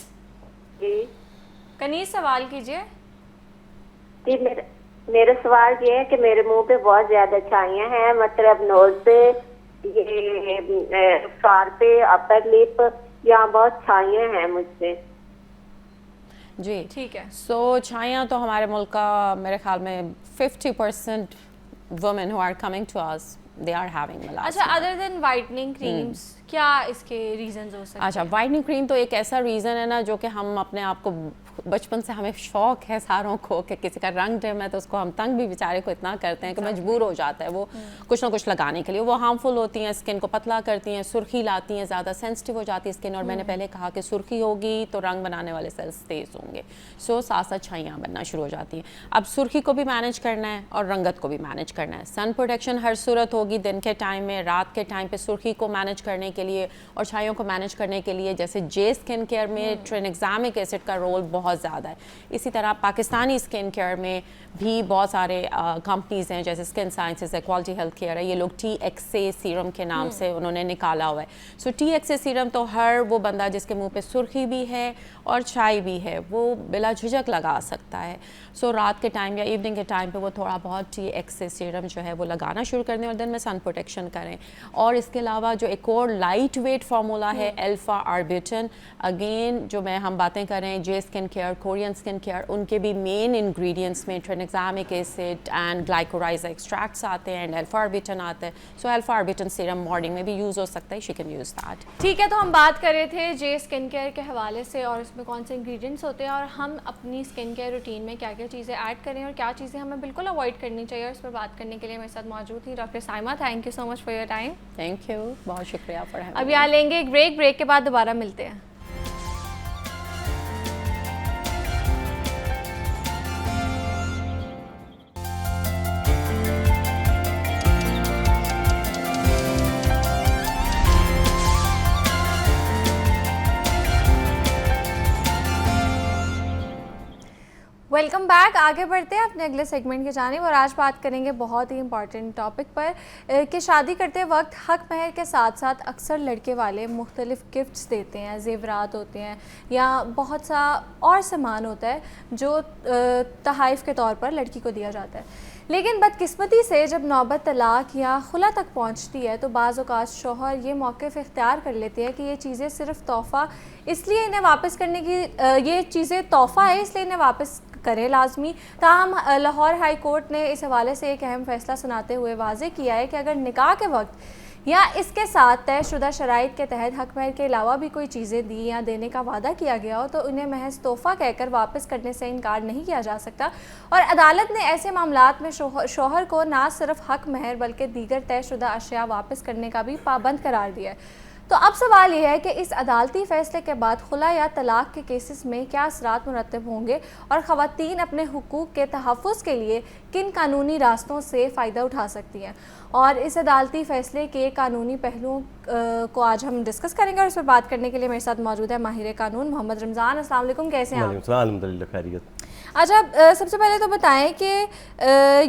जी कनीस, सवाल कीजिए। जी, मेरा सवाल ये है कि मेरे मुंह पे बहुत ज्यादा छाइयाँ हैं, मतलब नोज पे, ये फार पे, अपर लिप, यहाँ बहुत छाइयाँ हैं मुझसे। जी ठीक है। सो छाइयाँ तो हमारे मुल्क का मेरे ख्याल में 50% women who are coming to us they are having melasma. अच्छा, अदर देन वाइटनिंग क्रीम्स क्या इसके रीजंस हो सकते हैं? अच्छा, वाइटनिंग क्रीम तो एक ऐसा रीज़न है ना जो कि हम अपने आप को बचपन से हमें शौक है सारों को कि किसी का रंग डिम है तो उसको हम तंग भी बेचारे को इतना करते हैं कि मजबूर हो जाता है वो कुछ ना कुछ लगाने के लिए। वो हार्मफुल होती हैं, स्किन को पतला करती हैं, सुर्खी लाती हैं, ज़्यादा सेंसिटिव हो जाती है स्किन, और मैंने पहले कहा कि सुर्खी होगी तो रंग बनाने वाले सेल्स तेज़ होंगे, सो साथ साथ छाइयाँ बनना शुरू हो जाती हैं। अब सुर्खी को भी मैनेज करना है और रंगत को भी मैनेज करना है। सन प्रोटेक्शन हर सूरत होगी, दिन के टाइम में, रात के टाइम पे सुर्खी को मैनेज करने के लिए और छाइयों को मैनेज करने के लिए जैसे जे स्किन केयर में ट्रेनेक्सामिक एसिड का रोल बहुत ज़्यादा है। इसी तरह पाकिस्तानी स्किन केयर में भी बहुत सारे कंपनीज़ हैं जैसे स्किन साइंसेस है, क्वालिटी हेल्थ केयर है, ये लोग TXA सीरम के नाम से उन्होंने निकाला हुआ है। सो TXA सीरम तो हर वो बंदा जिसके मुंह पे सुर्खी भी है और छाई भी है वो बिला झिझक लगा सकता है। सो रात के टाइम या इवनिंग के टाइम पे वो थोड़ा बहुत TXA सीरम जो है वो लगाना शुरू कर दें और दिन में सन प्रोटेक्शन करें। और इसके अलावा जो एक और लाइट वेट फार्मूला है अल्फा आर्बिटन, अगेन जो मैं हम बातें कर रहे हैं J skin care, Korean skin care, उनके भी मेन इंग्रेडिएंट्स में tranexamic acid and glycyrrhiza extracts आते हैं एंड अल्फा ऑर्बिटन आता है. So alpha arbutin serum morning में भी यूज़ हो सकता है. She can use that. ठीक है, तो हम बात कर रहे थे जे स्किन केयर के हवाले से और इसमें कौन से इंग्रेडिएंट्स होते हैं और हम अपनी स्किन केयर रूटीन में क्या क्या चीज़ें ऐड करें और क्या चीज़ें हमें बिल्कुल अवॉइड करनी चाहिए. और इस पर बात करने के लिए मेरे साथ मौजूद थी doctor Saima. Thank you so much for your time. Thank you, बहुत शुक्रिया फॉर हैविंग. अब यहाँ लेंगे एक ब्रेक के बाद दोबारा मिलते हैं. Welcome back. आगे बढ़ते हैं अपने अगले सेगमेंट की जानिब और आज बात करेंगे बहुत ही इंपॉर्टेंट टॉपिक पर कि शादी करते वक्त हक महर के साथ साथ अक्सर लड़के वाले मुख्तलिफ गिफ्ट्स देते हैं, जेवरात होते हैं या बहुत सा और सामान होता है जो तोहफ़े के तौर पर लड़की को दिया जाता है. लेकिन बदकिस्मती से जब नौबत तलाक या खुला तक पहुंचती है तो बाज़ औक़ात शौहर ये मौक़िफ़ इख्तियार कर लेते हैं कि ये चीज़ें सिर्फ़ तोहफ़ा इसलिए इन्हें वापस करने की ये चीज़ें तोहफ़ा है इसलिए इन्हें वापस करें लाजमी. ताहम लाहौर हाई कोर्ट ने इस हवाले से एक अहम फ़ैसला सुनाते हुए वाज़ेह किया है कि अगर निकाह के वक्त या इसके साथ तयशुदा शराइत के तहत हक महर के अलावा भी कोई चीज़ें दी या देने का वादा किया गया हो तो उन्हें महज तोहफ़ा कहकर वापस करने से इनकार नहीं किया जा सकता. और अदालत ने ऐसे मामलात में शौहर को ना सिर्फ हक महर बल्कि दीगर तयशुदा अशिया वापस करने का भी पाबंद करार दिया है. तो अब सवाल यह है कि इस अदालती फ़ैसले के बाद खुला या तलाक के केसेस में क्या असरात मुरतब होंगे और ख़वातीन अपने हुकूक के तहफ़्फ़ुज़ के लिए किन कानूनी रास्तों से फ़ायदा उठा सकती हैं. और इस अदालती फ़ैसले के कानूनी पहलुओं को आज हम डिस्कस करेंगे और इस पर बात करने के लिए मेरे साथ मौजूद है माहिर कानून मोहम्मद रमज़ान. अस्सलाम वालेकुम, कैसे हैं आप? अल्हम्दुलिल्लाह खैरियत. अच्छा, सबसे पहले तो बताएं कि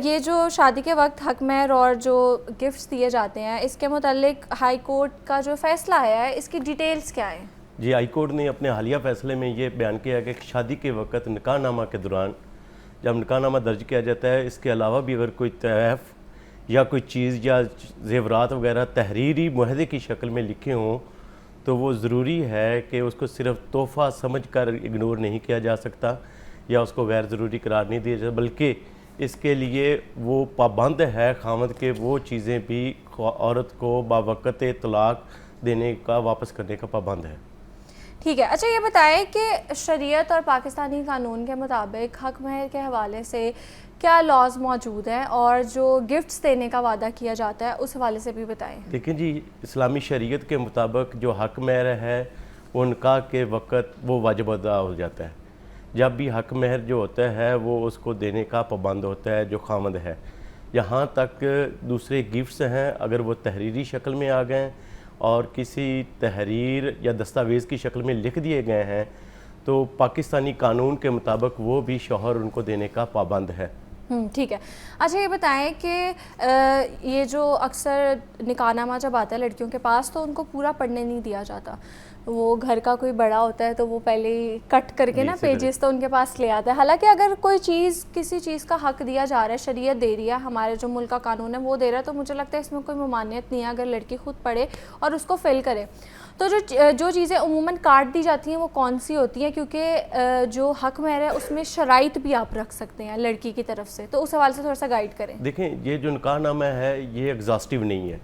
ये जो शादी के वक्त हक महर और जो गिफ्ट्स दिए जाते हैं इसके मुतालिक हाई कोर्ट का जो फ़ैसला है इसकी डिटेल्स क्या है? जी, हाई कोर्ट ने अपने हालिया फ़ैसले में ये बयान किया है कि शादी के वक्त निकाहनामा के दौरान जब निकाहनामा दर्ज किया जाता है इसके अलावा भी अगर कोई तहफ़ या कोई चीज़ या ज़ेवरात वगैरह तहरीरी मुआहदे की शक्ल में लिखे हों तो वो ज़रूरी है कि उसको सिर्फ तोहफ़ा समझ कर इग्नोर नहीं किया जा सकता या उसको गैर ज़रूरी करार नहीं दिया जाता, बल्कि इसके लिए वो पाबंद है खामद के वो चीज़ें भी औरत को बावक़्त तलाक देने का वापस करने का पाबंद है. ठीक है. अच्छा, ये बताएं कि शरीयत और पाकिस्तानी कानून के मुताबिक हक महर के हवाले से क्या लॉज मौजूद हैं और जो गिफ्ट्स देने का वादा किया जाता है उस हवाले से भी बताएं. देखिए जी, इस्लामी शरीयत के मुताबिक जो हक महर है वो निकाह के वक्त वो वाजिब अदा हो जाता है. जब भी हक महर जो होता है वो उसको देने का पाबंद होता है जो खामद है. यहाँ तक दूसरे गिफ्ट्स हैं अगर वो तहरीरी शक्ल में आ गए और किसी तहरीर या दस्तावेज़ की शक्ल में लिख दिए गए हैं तो पाकिस्तानी कानून के मुताबिक वो भी शौहर उनको देने का पाबंद है. ठीक है. अच्छा, ये बताएं कि ये जो अक्सर निकाहनामा जब आता है लड़कियों के पास तो उनको पूरा पढ़ने नहीं दिया जाता. वो घर का कोई बड़ा होता है तो वो पहले ही कट करके ना पेजेस तो उनके पास ले आता है. हालांकि अगर कोई चीज़ किसी चीज़ का हक दिया जा रहा है, शरीयत दे रही है, हमारे जो मुल्क का कानून है वो दे रहा है, तो मुझे लगता है इसमें कोई ममानियत नहीं है अगर लड़की खुद पढ़े और उसको फिल करे. तो जो चीज़ें उमूमन काट दी जाती हैं वो कौन सी होती हैं, क्योंकि जो हक महर है उसमें शराइत भी आप रख सकते हैं लड़की की तरफ से, तो उस हवाले से थोड़ा सा गाइड करें. देखें, ये जो निकाहनामा है ये एग्जॉस्टिव नहीं है,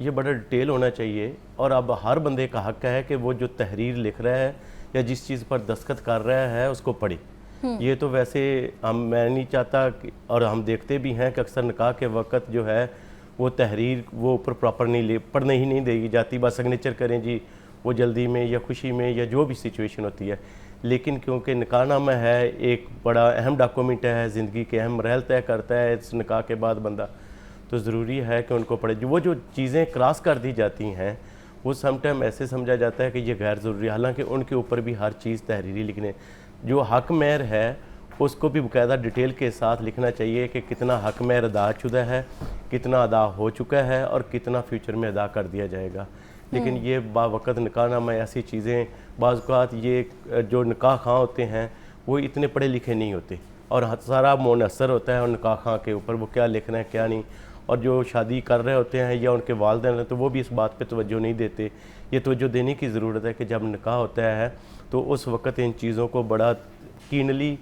ये बड़ा डिटेल होना चाहिए और अब हर बंदे का हक है कि वो जो तहरीर लिख रहा है या जिस चीज़ पर दस्तखत कर रहा है उसको पढ़े. ये तो वैसे मैं नहीं चाहता और हम देखते भी हैं कि अक्सर निकाह के वक्त जो है वो तहरीर वो ऊपर प्रॉपर पढ़ने ही नहीं दी जाती. बस सिग्नेचर करें जी वो जल्दी में या खुशी में या जो भी सिचुएशन होती है. लेकिन क्योंकि निकाहनामा है एक बड़ा अहम डॉक्यूमेंट है, ज़िंदगी के अहम महल तय करता है इस निकाह के बाद बंदा, तो ज़रूरी है कि उनको पढ़े. वो जो चीज़ें क्रॉस कर दी जाती हैं वो समटाइम ऐसे समझा जाता है कि ये गैर ज़रूरी, हालांकि उनके ऊपर भी हर चीज़ तहरीरी लिखने. जो हक महर है उसको भी बाकायदा डिटेल के साथ लिखना चाहिए कि कितना हक महर अदा शुदा है, कितना अदा हो चुका है और कितना फ्यूचर में अदा कर दिया जाएगा. लेकिन ये बावक़्त निकाहनामा ऐसी चीज़ें बाज़ औक़ात ये जो निकाह खां होते हैं वो इतने पढ़े लिखे नहीं होते और सारा मुनहसर होता है और निकाह खां के ऊपर वो क्या लिखना है क्या नहीं, और जो शादी कर रहे होते हैं या उनके वालिदैन हैं तो वो भी इस बात पे तवज्जो नहीं देते। ये तवज्जो देने की ज़रूरत है कि जब निकाह होता है तो उस वक़्त इन चीज़ों को बड़ा कीनली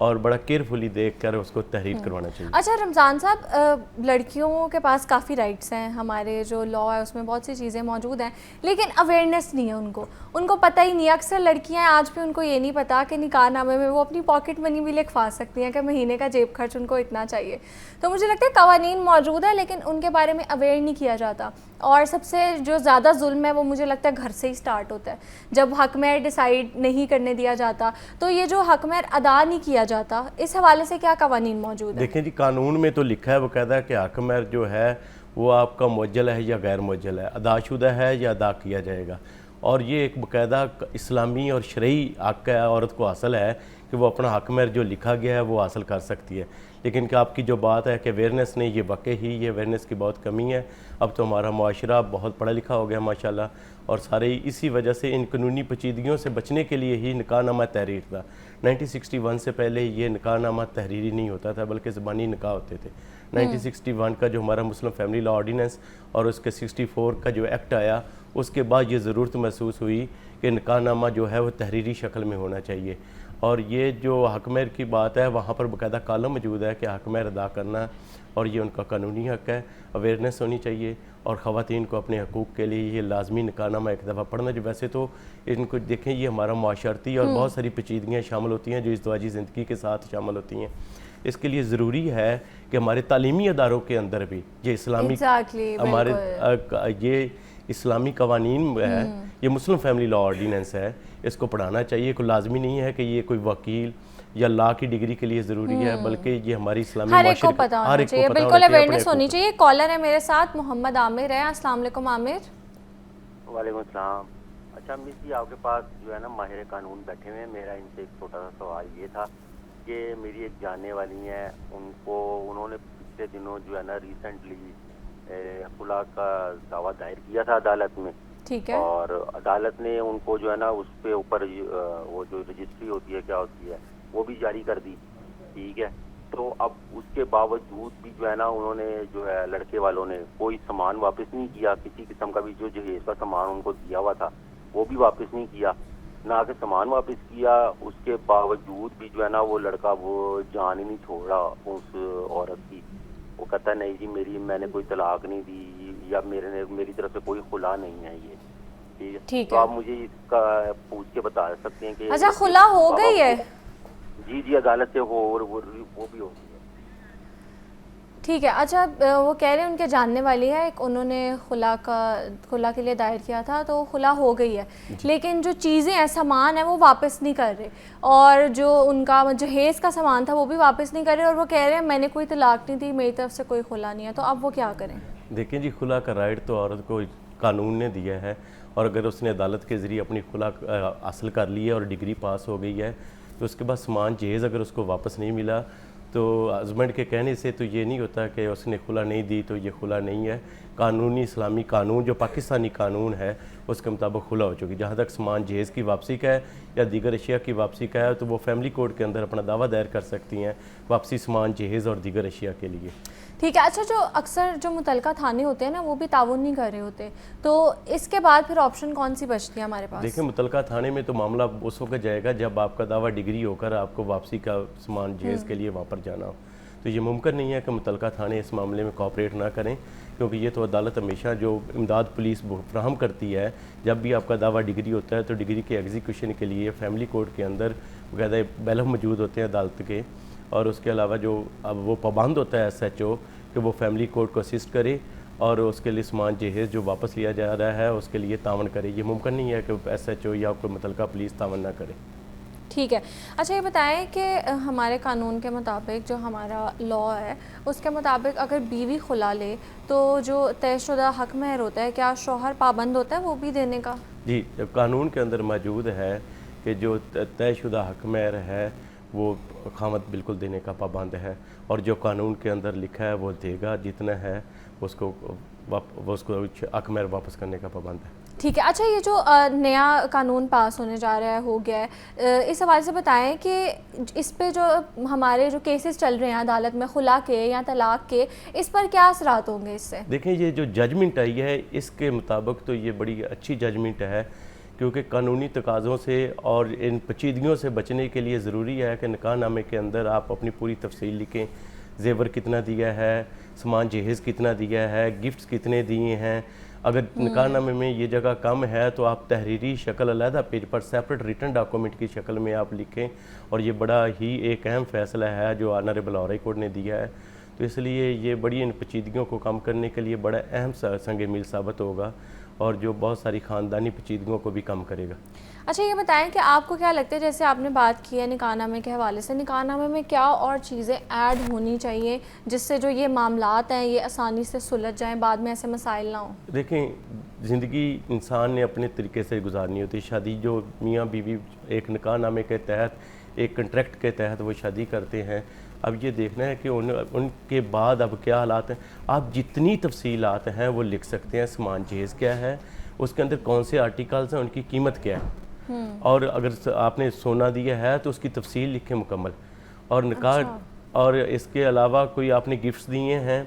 और बड़ा केयरफुली देख कर उसको तहरीर करवाना चाहिए। अच्छा रमज़ान साहब, लड़कियों के पास काफ़ी राइट्स हैं, हमारे जो लॉ है उसमें बहुत सी चीज़ें मौजूद हैं, लेकिन अवेयरनेस नहीं है उनको पता ही नहीं। अक्सर लड़कियां आज भी उनको ये नहीं पता कि निकाहनामे में वो अपनी पॉकेट मनी भी लिखवा सकती हैं कि महीने का जेब खर्च उनको इतना चाहिए। तो मुझे लगता है कवानीन मौजूद है लेकिन उनके बारे में अवेयर नहीं किया जाता। और सबसे जो ज़्यादा जुल्म है वो मुझे लगता है घर से ही स्टार्ट होता है। जब हक महर डिसाइड नहीं करने दिया जाता तो ये जो हक महर अदा नहीं किया जाता, इस हवाले से क्या कवानीन मौजूद है? देखें जी, कानून में तो लिखा है बाकायदा कि हक महर जो है वो आपका मुअज्जल है या गैर मुअज्जल है, अदाशुदा है या अदा किया जाएगा। और ये एक बाकायदा इस्लामी और शरई हक है, औरत को हासिल है कि वो अपना हक महर जो लिखा गया है वो हासिल कर सकती है। लेकिन कि आपकी जो बात है कि अवेयरनेस नहीं, ये वाकई ही ये अवेयरनेस की बहुत कमी है। अब तो हमारा मुआशरा बहुत पढ़ा लिखा हो गया माशाल्लाह, और सारे इसी वजह से इन कानूनी पेचीदगियों से बचने के लिए ही निकाहनामा तहरीर था। 1961 से पहले ये निकाहनामा तहरीरी नहीं होता था बल्कि ज़बानी निकाह होते थे। 1961 का जो हमारा मुस्लिम फैमिली लॉ ऑर्डिनेंस और उसके 64 का जो एक्ट आया, उसके बाद ये ज़रूरत महसूस हुई कि निकाहनामा जो है वो तहरीरी शक्ल में होना चाहिए। और ये जो हक महर की बात है वहाँ पर बाकायदा कॉलम मौजूद है कि हक महर अदा करना, और ये उनका कानूनी हक है। अवेयरनेस होनी चाहिए और ख़वातीन को अपने हकूक़ के लिए ये लाजमी निकाहनामा एक दफ़ा पढ़ना। जो वैसे तो इनको देखें, ये हमारा मुआशरती और बहुत सारी पेचीदगियाँ शामिल होती हैं जो इज़्दिवाजी ज़िंदगी के साथ शामिल होती हैं। इसके लिए ज़रूरी है कि हमारे तालीमी अदारों के अंदर भी ये इस्लामी हमारे ये इस्लामी कवानीन है, ये मुस्लिम फैमिली लॉ ऑर्डिनेंस है, इसको पढ़ाना चाहिए। कोई लाजमी नहीं है कि ये कोई वकील या लॉ की डिग्री के लिए ज़रूरी है, बल्कि ये हमारी इस्लामी हर एक को पता होना चाहिए, बिल्कुल अवेयरनेस होनी चाहिए। कॉलर है मेरे साथ, मोहम्मद आमिर है। अस्सलाम वालेकुम आमिर। वालेकुम अस्सलाम। अच्छा मिस जी, आपके पास जो है ना माहिर कानून बैठे हुए हैं, मेरा इनसे एक छोटा सा सवाल ये था कि मेरी एक जानने वाली हैं, उन्होंने पिछले दिनों जो है ना रिसेंटली खुला का दावा दायर किया था अदालत में। ठीक है। और अदालत ने उनको जो है ना उस पे ऊपर वो जो रजिस्ट्री होती है क्या होती है वो भी जारी कर दी। ठीक है, तो अब उसके बावजूद भी जो है ना उन्होंने जो है लड़के वालों ने कोई सामान वापस नहीं किया, किसी किस्म का भी जो जहेज का सामान उनको दिया हुआ था वो भी वापस नहीं किया, ना कि सामान वापस किया। उसके बावजूद भी जो है ना वो लड़का वो जान ही नहीं छोड़ा उस औरत की। वो कहता है नहीं जी मैंने कोई तलाक नहीं दी या मेरी तरफ से कोई खुला नहीं है ये। ठीक है, तो आप मुझे इसका पूछ के बता सकते हैं कि अच्छा खुला हो गई है? जी अदालत से वो भी हो गई है। ठीक है। अच्छा वो कह रहे हैं उनके जानने वाली है एक, उन्होंने खुला के लिए दायर किया था तो खुला हो गई है, लेकिन जो चीज़ें हैं सामान है वो वापस नहीं कर रहे, और जो उनका जहेज़ का सामान था वो भी वापस नहीं कर रहे, और वो कह रहे हैं मैंने कोई तलाक नहीं दी, मेरी तरफ से कोई खुला नहीं है। तो अब वो क्या करें? देखें जी, खुला का राइट तो औरत को कानून ने दिया है, और अगर उसने अदालत के ज़रिए अपनी खुला हासिल कर ली है और डिग्री पास हो गई है तो उसके बाद सामान जहेज़ अगर उसको वापस नहीं मिला तो हस्बैंड के कहने से तो ये नहीं होता कि उसने खुला नहीं दी तो ये खुला नहीं है। कानूनी इस्लामी कानून जो पाकिस्तानी कानून है उसके मुताबिक खुला हो चुकी। जहाँ तक सामान जहेज़ की वापसी का है या दीगर अशिया की वापसी का है तो वो फैमिली कोर्ट के अंदर अपना दावा दायर कर सकती हैं वापसी सामान जहेज़ और दीगर अशिया के लिए। ठीक है। अच्छा जो अक्सर जो मुतलका थाने होते हैं ना वो भी ताउन नहीं कर रहे होते, तो इसके बाद फिर ऑप्शन कौन सी बचती है हमारे पास? देखिए, मुतलका थाने में तो मामला उस वक्त जाएगा जब आपका दावा डिग्री होकर आपको वापसी का सामान जहेज़ के लिए वहाँ पर जाना हो। तो ये मुमकिन नहीं है कि मुतलका थाने इस मामले में कोऑपरेट ना करें, क्योंकि ये तो अदालत हमेशा जो इमदाद पुलिस फ्राहम करती है जब भी आपका दावा डिग्री होता है तो डिग्री के एग्जीक्यूशन के लिए फैमिली कोर्ट के अंदर बाकायदा बैलफ मौजूद होते हैं अदालत के, और उसके अलावा जो अब वो पाबंद होता है SHO कि वो फैमिली कोर्ट को असिस्ट करे और उसके लिए सामान जहेज़ जो वापस लिया जा रहा है उसके लिए तावन करे। ये मुमकिन नहीं है कि SHO या कोई मुतलका पुलिस तावन ना करे। ठीक है। अच्छा ये बताएं कि हमारे कानून के मुताबिक जो हमारा लॉ है उसके मुताबिक अगर बीवी खुला ले तो जो तयशुदा हक महर होता है क्या शौहर पाबंद होता है वो भी देने का? जी, कानून के अंदर मौजूद है कि जो तयशुदा हक महर है वो खामद बिल्कुल देने का पाबंद है, और जो कानून के अंदर लिखा है वो देगा, जितना है उसको हक महर वापस करने का पाबंद है। ठीक है। अच्छा, ये जो नया कानून पास होने जा रहा है, हो गया है, इस हवाले से बताएं कि इस पे जो हमारे जो केसेस चल रहे हैं अदालत में खुला के या तलाक के, इस पर क्या असरात होंगे इससे? देखें, ये जो जजमेंट आई है इसके मुताबिक तो ये बड़ी अच्छी जजमेंट है, क्योंकि कानूनी तकाज़ों से और इन पेचीदगियों से बचने के लिए ज़रूरी है कि निकाहनामे के अंदर आप अपनी पूरी तफसील लिखें। जेवर कितना दिया है, सामान जहेज़ कितना दिया है, गिफ्ट्स कितने दिए हैं। अगर निकाहनामे में ये जगह कम है तो आप तहरीरी शक्ल अलहदा पेज पर सेपरेट रिटन डॉक्यूमेंट की शक्ल में आप लिखें। और ये बड़ा ही एक अहम फ़ैसला है जो ऑनरेबल हाई कोर्ट ने दिया है, तो इसलिए ये बड़ी इन पेचीदगियों को कम करने के लिए बड़ा अहम संग मील साबित होगा और जो बहुत सारी ख़ानदानी पेचीदगियों को भी कम करेगा। अच्छा, ये बताएं कि आपको क्या लगता है, जैसे आपने बात की है निकाहनामे के हवाले से, निकाहनामे में क्या और चीज़ें ऐड होनी चाहिए जिससे जो ये मामलात हैं ये आसानी से सुलझ जाएं, बाद में ऐसे मसाइल ना हों? देखें, ज़िंदगी इंसान ने अपने तरीके से गुजारनी होती है। शादी जो मियाँ बीवी एक निकाहनामे के तहत, एक कंट्रैक्ट के तहत वो शादी करते हैं, अब ये देखना है कि उनके बाद अब क्या हालात हैं। आप जितनी तफसीलात हैं वो लिख सकते हैं। सामान जहेज़ क्या है, उसके अंदर कौन से आर्टिकल्स हैं, उनकी कीमत क्या है, और अगर आपने सोना दिया है तो उसकी तफसील लिखें मुकम्मल। और निकाह और इसके अलावा कोई आपने गिफ्ट्स दिए हैं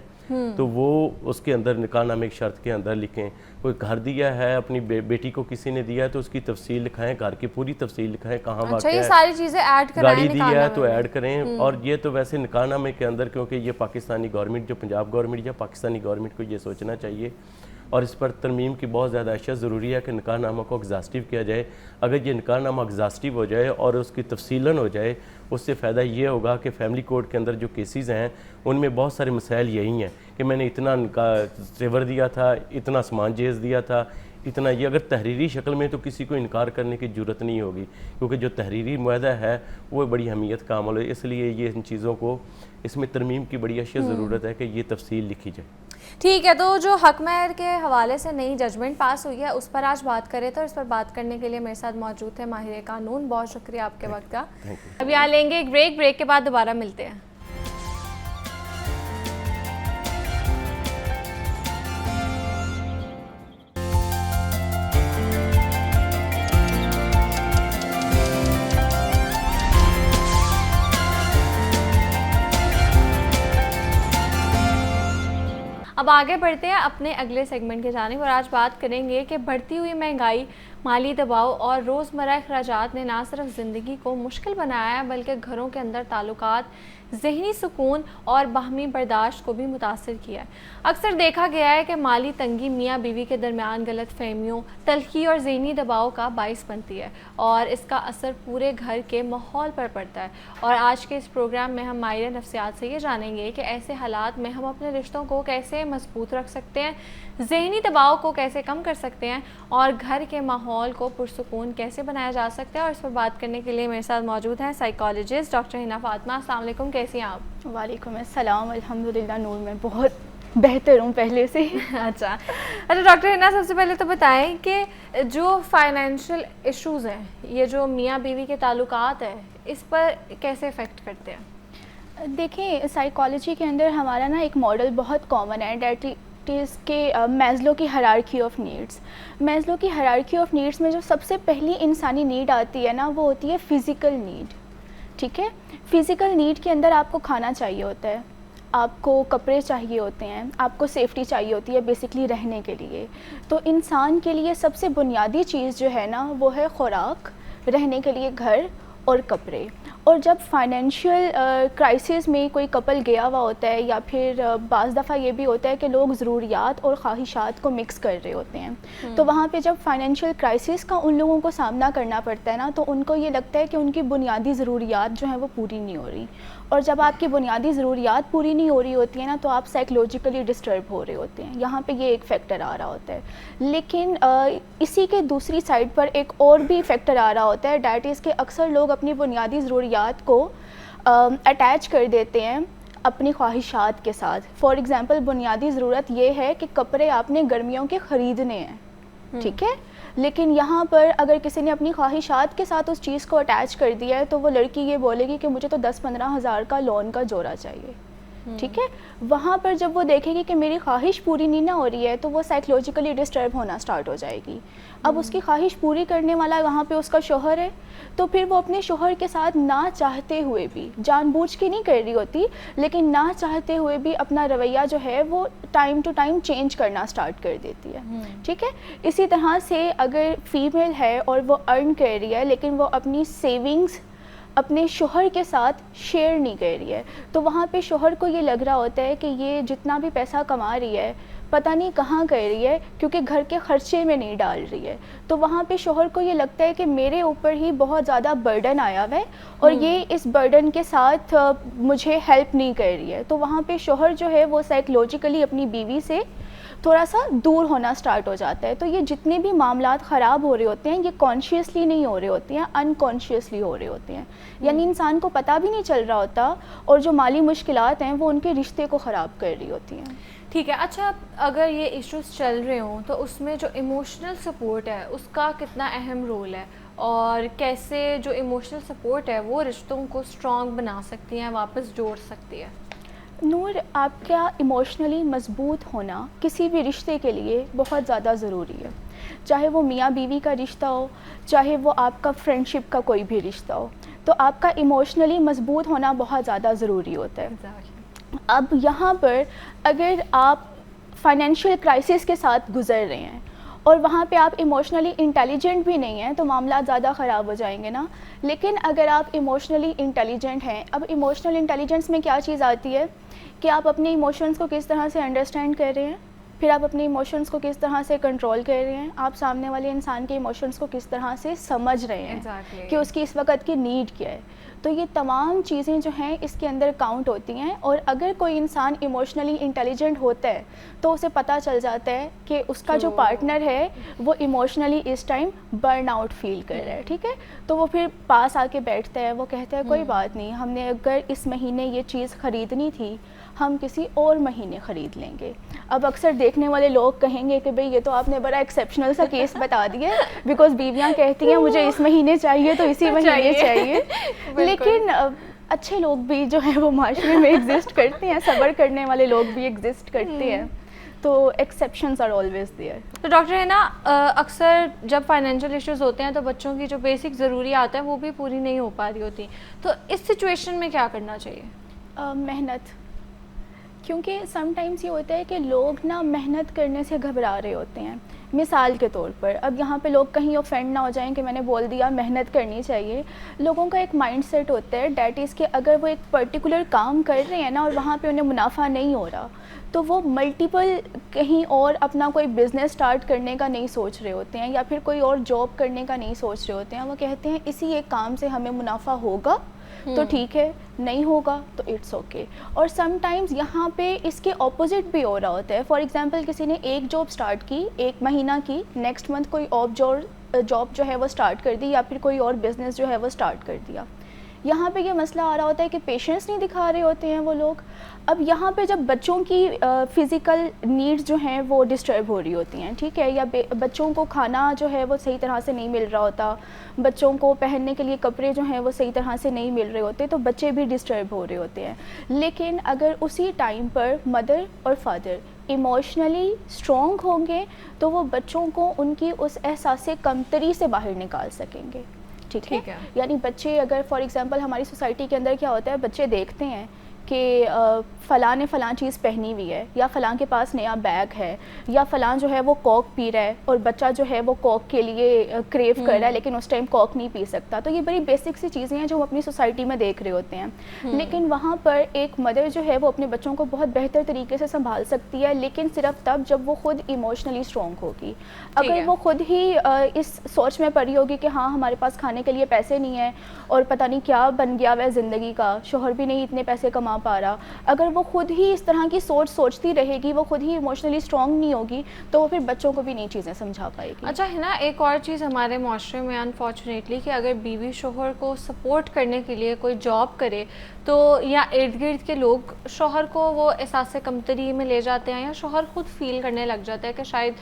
तो वो उसके अंदर निकाहनामे की शर्त के अंदर लिखें। कोई घर दिया है अपनी बेटी को किसी ने दिया है तो उसकी तफसील लिखाएं, घर की पूरी तफसील लिखाएं, कहाँ वाक़या है, सारी चीज़ें ऐड कराएं, गाड़ी दी है तो ऐड करें। और ये तो वैसे निकाहनामे के अंदर, क्योंकि ये पाकिस्तानी गवर्नमेंट, जो पंजाब गवर्नमेंट या पाकिस्तानी गवर्नमेंट को ये सोचना चाहिए और इस पर तरमीम की बहुत ज़्यादा अशद ज़रूरी है कि निकाहनामा को एग्जास्टिव किया जाए। अगर ये निकाहनामा एग्जास्टिव हो जाए और उसकी तफसीलन हो जाए, उससे फ़ायदा ये होगा कि फ़ैमिली कोर्ट के अंदर जो केसेस हैं उनमें बहुत सारे मसाइल यही हैं कि मैंने इतना जेवर दिया था, इतना सामान जहेज़ दिया था, इतना ये। अगर तहरीरी शक्ल में तो किसी को इनकार करने की ज़रूरत नहीं होगी, क्योंकि जो तहरीरी मुआहदा है वो बड़ी अहमियत का अमल है। इसलिए ये इन चीज़ों को, इसमें तरमीम की बड़ी अशद ज़रूरत है कि ये तफसील लिखी जाए। ठीक है, तो जो हक महर के हवाले से नई जजमेंट पास हुई है उस पर आज बात करें, तो इस पर बात करने के लिए मेरे साथ मौजूद थे माहिर कानून। बहुत शुक्रिया आपके वक्त का। अभी यहाँ लेंगे एक ब्रेक के बाद दोबारा मिलते हैं। अब आगे बढ़ते हैं अपने अगले सेगमेंट के जानिब और आज बात करेंगे कि बढ़ती हुई महंगाई, माली दबाव और रोज़मर्रा अखराजात ने ना सिर्फ ज़िंदगी को मुश्किल बनाया है बल्कि घरों के अंदर ताल्लुकात, ज़हनी सुकून और बाहमी बर्दाश्त को भी मुतासर किया है। अक्सर देखा गया है कि माली तंगी मियाँ बीवी के दरमियान गलत फहमियों, तल्खी और ज़हनी दबाव का बाइस बनती है और इसका असर पूरे घर के माहौल पर पड़ता है। और आज के इस प्रोग्राम में हम माहिर नफ्सियात से ये जानेंगे कि ऐसे हालात में हम अपने रिश्तों को कैसे मजबूत रख सकते हैं, ज़हनी दबाव को कैसे कम कर सकते हैं और घर के माहौल को पुरसुकून कैसे बनाया जा सकता है। और इस पर बात करने के लिए मेरे साथ मौजूद हैं साइकोलॉजिस्ट डॉक्टर हिना फातिमा। अस्सलाम वालेकुम, कैसी हैं आप? वालेकुम अस्सलाम, अल्हम्दुलिल्लाह नूर, में बहुत बेहतर हूँ पहले से। अच्छा डॉक्टर हिना, सबसे पहले तो बताएं कि जो फाइनेंशियल इश्यूज़ हैं, ये जो मियाँ बीवी के ताल्लुकात है, इस पर कैसे इफ़ेक्ट करते हैं? देखिए, साइकोलॉजी के अंदर हमारा ना एक मॉडल बहुत कॉमन है, डैट इज़ के मैस्लो की हायरार्की ऑफ नीड्स। मैस्लो की हायरार्की ऑफ नीड्स में जो सबसे पहली इंसानी नीड आती है ना, वो होती है फ़िज़िकल नीड। ठीक है, फ़िज़िकल नीड के अंदर आपको खाना चाहिए होता है, आपको कपड़े चाहिए होते हैं, आपको सेफ्टी चाहिए होती है बेसिकली रहने के लिए। तो इंसान के लिए सबसे बुनियादी चीज़ जो है ना, वो है खुराक, रहने के लिए घर और कपड़े। और जब फाइनेंशियल क्राइसिस में कोई कपल गया हुआ होता है, या फिर बाज़ दफ़ा ये भी होता है कि लोग ज़रूरियात और ख्वाहिशात को मिक्स कर रहे होते हैं, तो वहाँ पे जब फाइनेंशियल क्राइसिस का उन लोगों को सामना करना पड़ता है ना, तो उनको ये लगता है कि उनकी बुनियादी ज़रूरियात जो हैं वो पूरी नहीं हो रही। और जब आपकी बुनियादी ज़रूरियात पूरी नहीं हो रही होती है ना, तो आप साइकोलॉजिकली डिस्टर्ब हो रहे होते हैं। यहाँ पे ये एक फैक्टर आ रहा होता है। लेकिन इसी के दूसरी साइड पर एक और भी फैक्टर आ रहा होता है, डैट इज़ कि अक्सर लोग अपनी बुनियादी ज़रूरियात को अटैच कर देते हैं अपनी ख्वाहिशात के साथ। फॉर एग्ज़ाम्पल, बुनियादी ज़रूरत ये है कि कपड़े आपने गर्मियों के ख़रीदने हैं, ठीक है, लेकिन यहाँ पर अगर किसी ने अपनी ख्वाहिशात के साथ उस चीज़ को अटैच कर दिया है, तो वो लड़की ये बोलेगी कि मुझे तो 10-15 हज़ार का लोन का जोड़ा चाहिए। ठीक है। वहाँ पर जब वो देखेगी कि मेरी ख्वाहिश पूरी नहीं ना हो रही है तो वो साइकोलॉजिकली डिस्टर्ब होना स्टार्ट हो जाएगी। अब उसकी ख्वाहिश पूरी करने वाला वहाँ पे उसका शोहर है, तो फिर वो अपने शोहर के साथ ना चाहते हुए भी, जानबूझ के नहीं कर रही होती, लेकिन ना चाहते हुए भी अपना रवैया जो है वो टाइम टू टाइम चेंज करना स्टार्ट कर देती है। ठीक है। इसी तरह से अगर फीमेल है और वो अर्न कर रही है लेकिन वो अपनी सेविंग्स अपने शोहर के साथ शेयर नहीं कर रही है, तो वहाँ पे शोहर को ये लग रहा होता है कि ये जितना भी पैसा कमा रही है पता नहीं कहाँ कर रही है, क्योंकि घर के खर्चे में नहीं डाल रही है। तो वहाँ पे शोहर को ये लगता है कि मेरे ऊपर ही बहुत ज़्यादा बर्डन आया हुआ है और ये इस बर्डन के साथ मुझे हेल्प नहीं कर रही है। तो वहाँ पे शोहर जो है वो साइकोलॉजिकली अपनी बीवी से थोड़ा सा दूर होना स्टार्ट हो जाता है। तो ये जितने भी मामलात ख़राब हो रहे होते हैं ये कॉन्शियसली नहीं हो रहे होते हैं, अनकॉन्शियसली हो रहे होते हैं। यानी इंसान को पता भी नहीं चल रहा होता और जो माली मुश्किलात हैं वो उनके रिश्ते को ख़राब कर रही होती हैं। ठीक है। अच्छा, अगर ये इश्यूज चल रहे हों तो उसमें जो इमोशनल सपोर्ट है उसका कितना अहम रोल है, और कैसे जो इमोशनल सपोर्ट है वो रिश्तों को स्ट्रॉन्ग बना सकती है, वापस जोड़ सकती है? नूर, आपका इमोशनली मजबूत होना किसी भी रिश्ते के लिए बहुत ज़्यादा ज़रूरी है, चाहे वो मियाँ बीवी का रिश्ता हो, चाहे वो आपका फ्रेंडशिप का कोई भी रिश्ता हो। तो आपका इमोशनली मजबूत होना बहुत ज़्यादा ज़रूरी होता है। अब यहाँ पर अगर आप फाइनेंशियल क्राइसिस के साथ गुज़र रहे हैं और वहाँ पे आप इमोशनली इंटेलिजेंट भी नहीं हैं तो मामला ज़्यादा ख़राब हो जाएंगे ना। लेकिन अगर आप इमोशनली इंटेलिजेंट हैं, अब इमोशनल इंटेलिजेंस में क्या चीज़ आती है कि आप अपने इमोशंस को किस तरह से अंडरस्टैंड कर रहे हैं, फिर आप अपने इमोशंस को किस तरह से कंट्रोल कर रहे हैं, आप सामने वाले इंसान के इमोशंस को किस तरह से समझ रहे हैं कि उसकी इस वक्त की नीड क्या है। तो ये तमाम चीज़ें जो हैं इसके अंदर काउंट होती हैं। और अगर कोई इंसान इमोशनली इंटेलिजेंट होता है तो उसे पता चल जाता है कि उसका जो पार्टनर है वो इमोशनली इस टाइम बर्न आउट फील कर रहा है। ठीक है। तो वो फिर पास आके बैठता है, वो कहता है कोई बात नहीं, हमने अगर इस महीने ये चीज़ ख़रीदनी थी हम किसी और महीने ख़रीद लेंगे। अब अक्सर देखने वाले लोग कहेंगे कि भाई ये तो आपने बड़ा एक्सेप्शनल सा केस बता दिया, बिकॉज बीवियाँ कहती हैं मुझे इस महीने चाहिए तो इसी महीने चाहिए। लेकिन अच्छे लोग भी जो है वो माशरे में एग्जिस्ट करते हैं, सब्र करने वाले लोग भी एग्जिस्ट करते हैं, तो एक्सेप्शंस आर ऑलवेज देयर। तो डॉक्टर है ना, अक्सर जब फाइनेंशियल इश्यूज होते हैं तो बच्चों की जो बेसिक ज़रूरियात हैं वो भी पूरी नहीं हो पा रही होती, तो इस सिचुएशन में क्या करना चाहिए? मेहनत। क्योंकि समटाइम्स ये होता है कि लोग ना मेहनत करने से घबरा रहे होते हैं। मिसाल के तौर पर, अब यहाँ पे लोग कहीं ऑफेंड ना हो जाएं कि मैंने बोल दिया मेहनत करनी चाहिए। लोगों का एक माइंडसेट होता है डैट इज़ कि अगर वो एक पर्टिकुलर काम कर रहे हैं ना और वहाँ पे उन्हें मुनाफा नहीं हो रहा तो वो मल्टीपल कहीं और अपना कोई बिज़नेस स्टार्ट करने का नहीं सोच रहे होते हैं या फिर कोई और जॉब करने का नहीं सोच रहे होते हैं। वो कहते हैं इसी एक काम से हमें मुनाफा होगा तो ठीक है, नहीं होगा तो इट्स ओके। और समटाइम्स यहाँ पे इसके ऑपोजिट भी हो रहा होता है। फॉर एग्जांपल किसी ने एक जॉब स्टार्ट की, एक महीना की, नेक्स्ट मंथ कोई और जॉब जो है वो स्टार्ट कर दी या फिर कोई और बिज़नेस जो है वो स्टार्ट कर दिया। यहाँ पे ये मसला आ रहा होता है कि पेशेंस नहीं दिखा रहे होते हैं वो लोग। अब यहाँ पे जब बच्चों की फ़िज़िकल नीड्स जो हैं वो डिस्टर्ब हो रही होती हैं, ठीक है, या बच्चों को खाना जो है वो सही तरह से नहीं मिल रहा होता, बच्चों को पहनने के लिए कपड़े जो हैं वो सही तरह से नहीं मिल रहे होते, तो बच्चे भी डिस्टर्ब हो रहे होते हैं। लेकिन अगर उसी टाइम पर मदर और फादर इमोशनली स्ट्रॉन्ग होंगे तो वो बच्चों को उनकी उस एहसास कमतरी से बाहर निकाल सकेंगे। ठीक है। यानी बच्चे अगर फॉर एग्जांपल हमारी सोसाइटी के अंदर क्या होता है, बच्चे देखते हैं कि फ़लाँ ने फ़लाँ चीज़ पहनी हुई है या फ़लाँ के पास नया बैग है या फ़लाँ जो है वो कोक पी रहा है और बच्चा जो है वो कोक के लिए क्रेव कर रहा है लेकिन उस टाइम कोक नहीं पी सकता। तो ये बड़ी बेसिक सी चीज़ें हैं जो हम अपनी सोसाइटी में देख रहे होते हैं। लेकिन वहाँ पर एक मदर जो है वो अपने बच्चों को बहुत बेहतर तरीके से संभाल सकती है, लेकिन सिर्फ तब जब वो खुद इमोशनली स्ट्रॉन्ग होगी। अगर वो खुद ही इस सोच में पड़ी होगी कि हाँ हमारे पास खाने के लिए पैसे नहीं है और पता नहीं क्या बन गया वह ज़िंदगी का, शोहर भी नहीं इतने पैसे कमा पा रहा, अगर वो खुद ही इस तरह की सोचती रहेगी, वो खुद ही इमोशनली स्ट्रॉन्ग नहीं होगी, तो वो फिर बच्चों को भी नई चीज़ें समझा पाएगी। अच्छा है ना, एक और चीज़ हमारे माशरे में अनफॉर्चुनेटली कि अगर बीवी शोहर को सपोर्ट करने के लिए कोई जॉब करे तो या इर्द गिर्द के लोग शोहर को वो एहसास कमतरी में ले जाते हैं या शोहर खुद फील करने लग जाता है कि शायद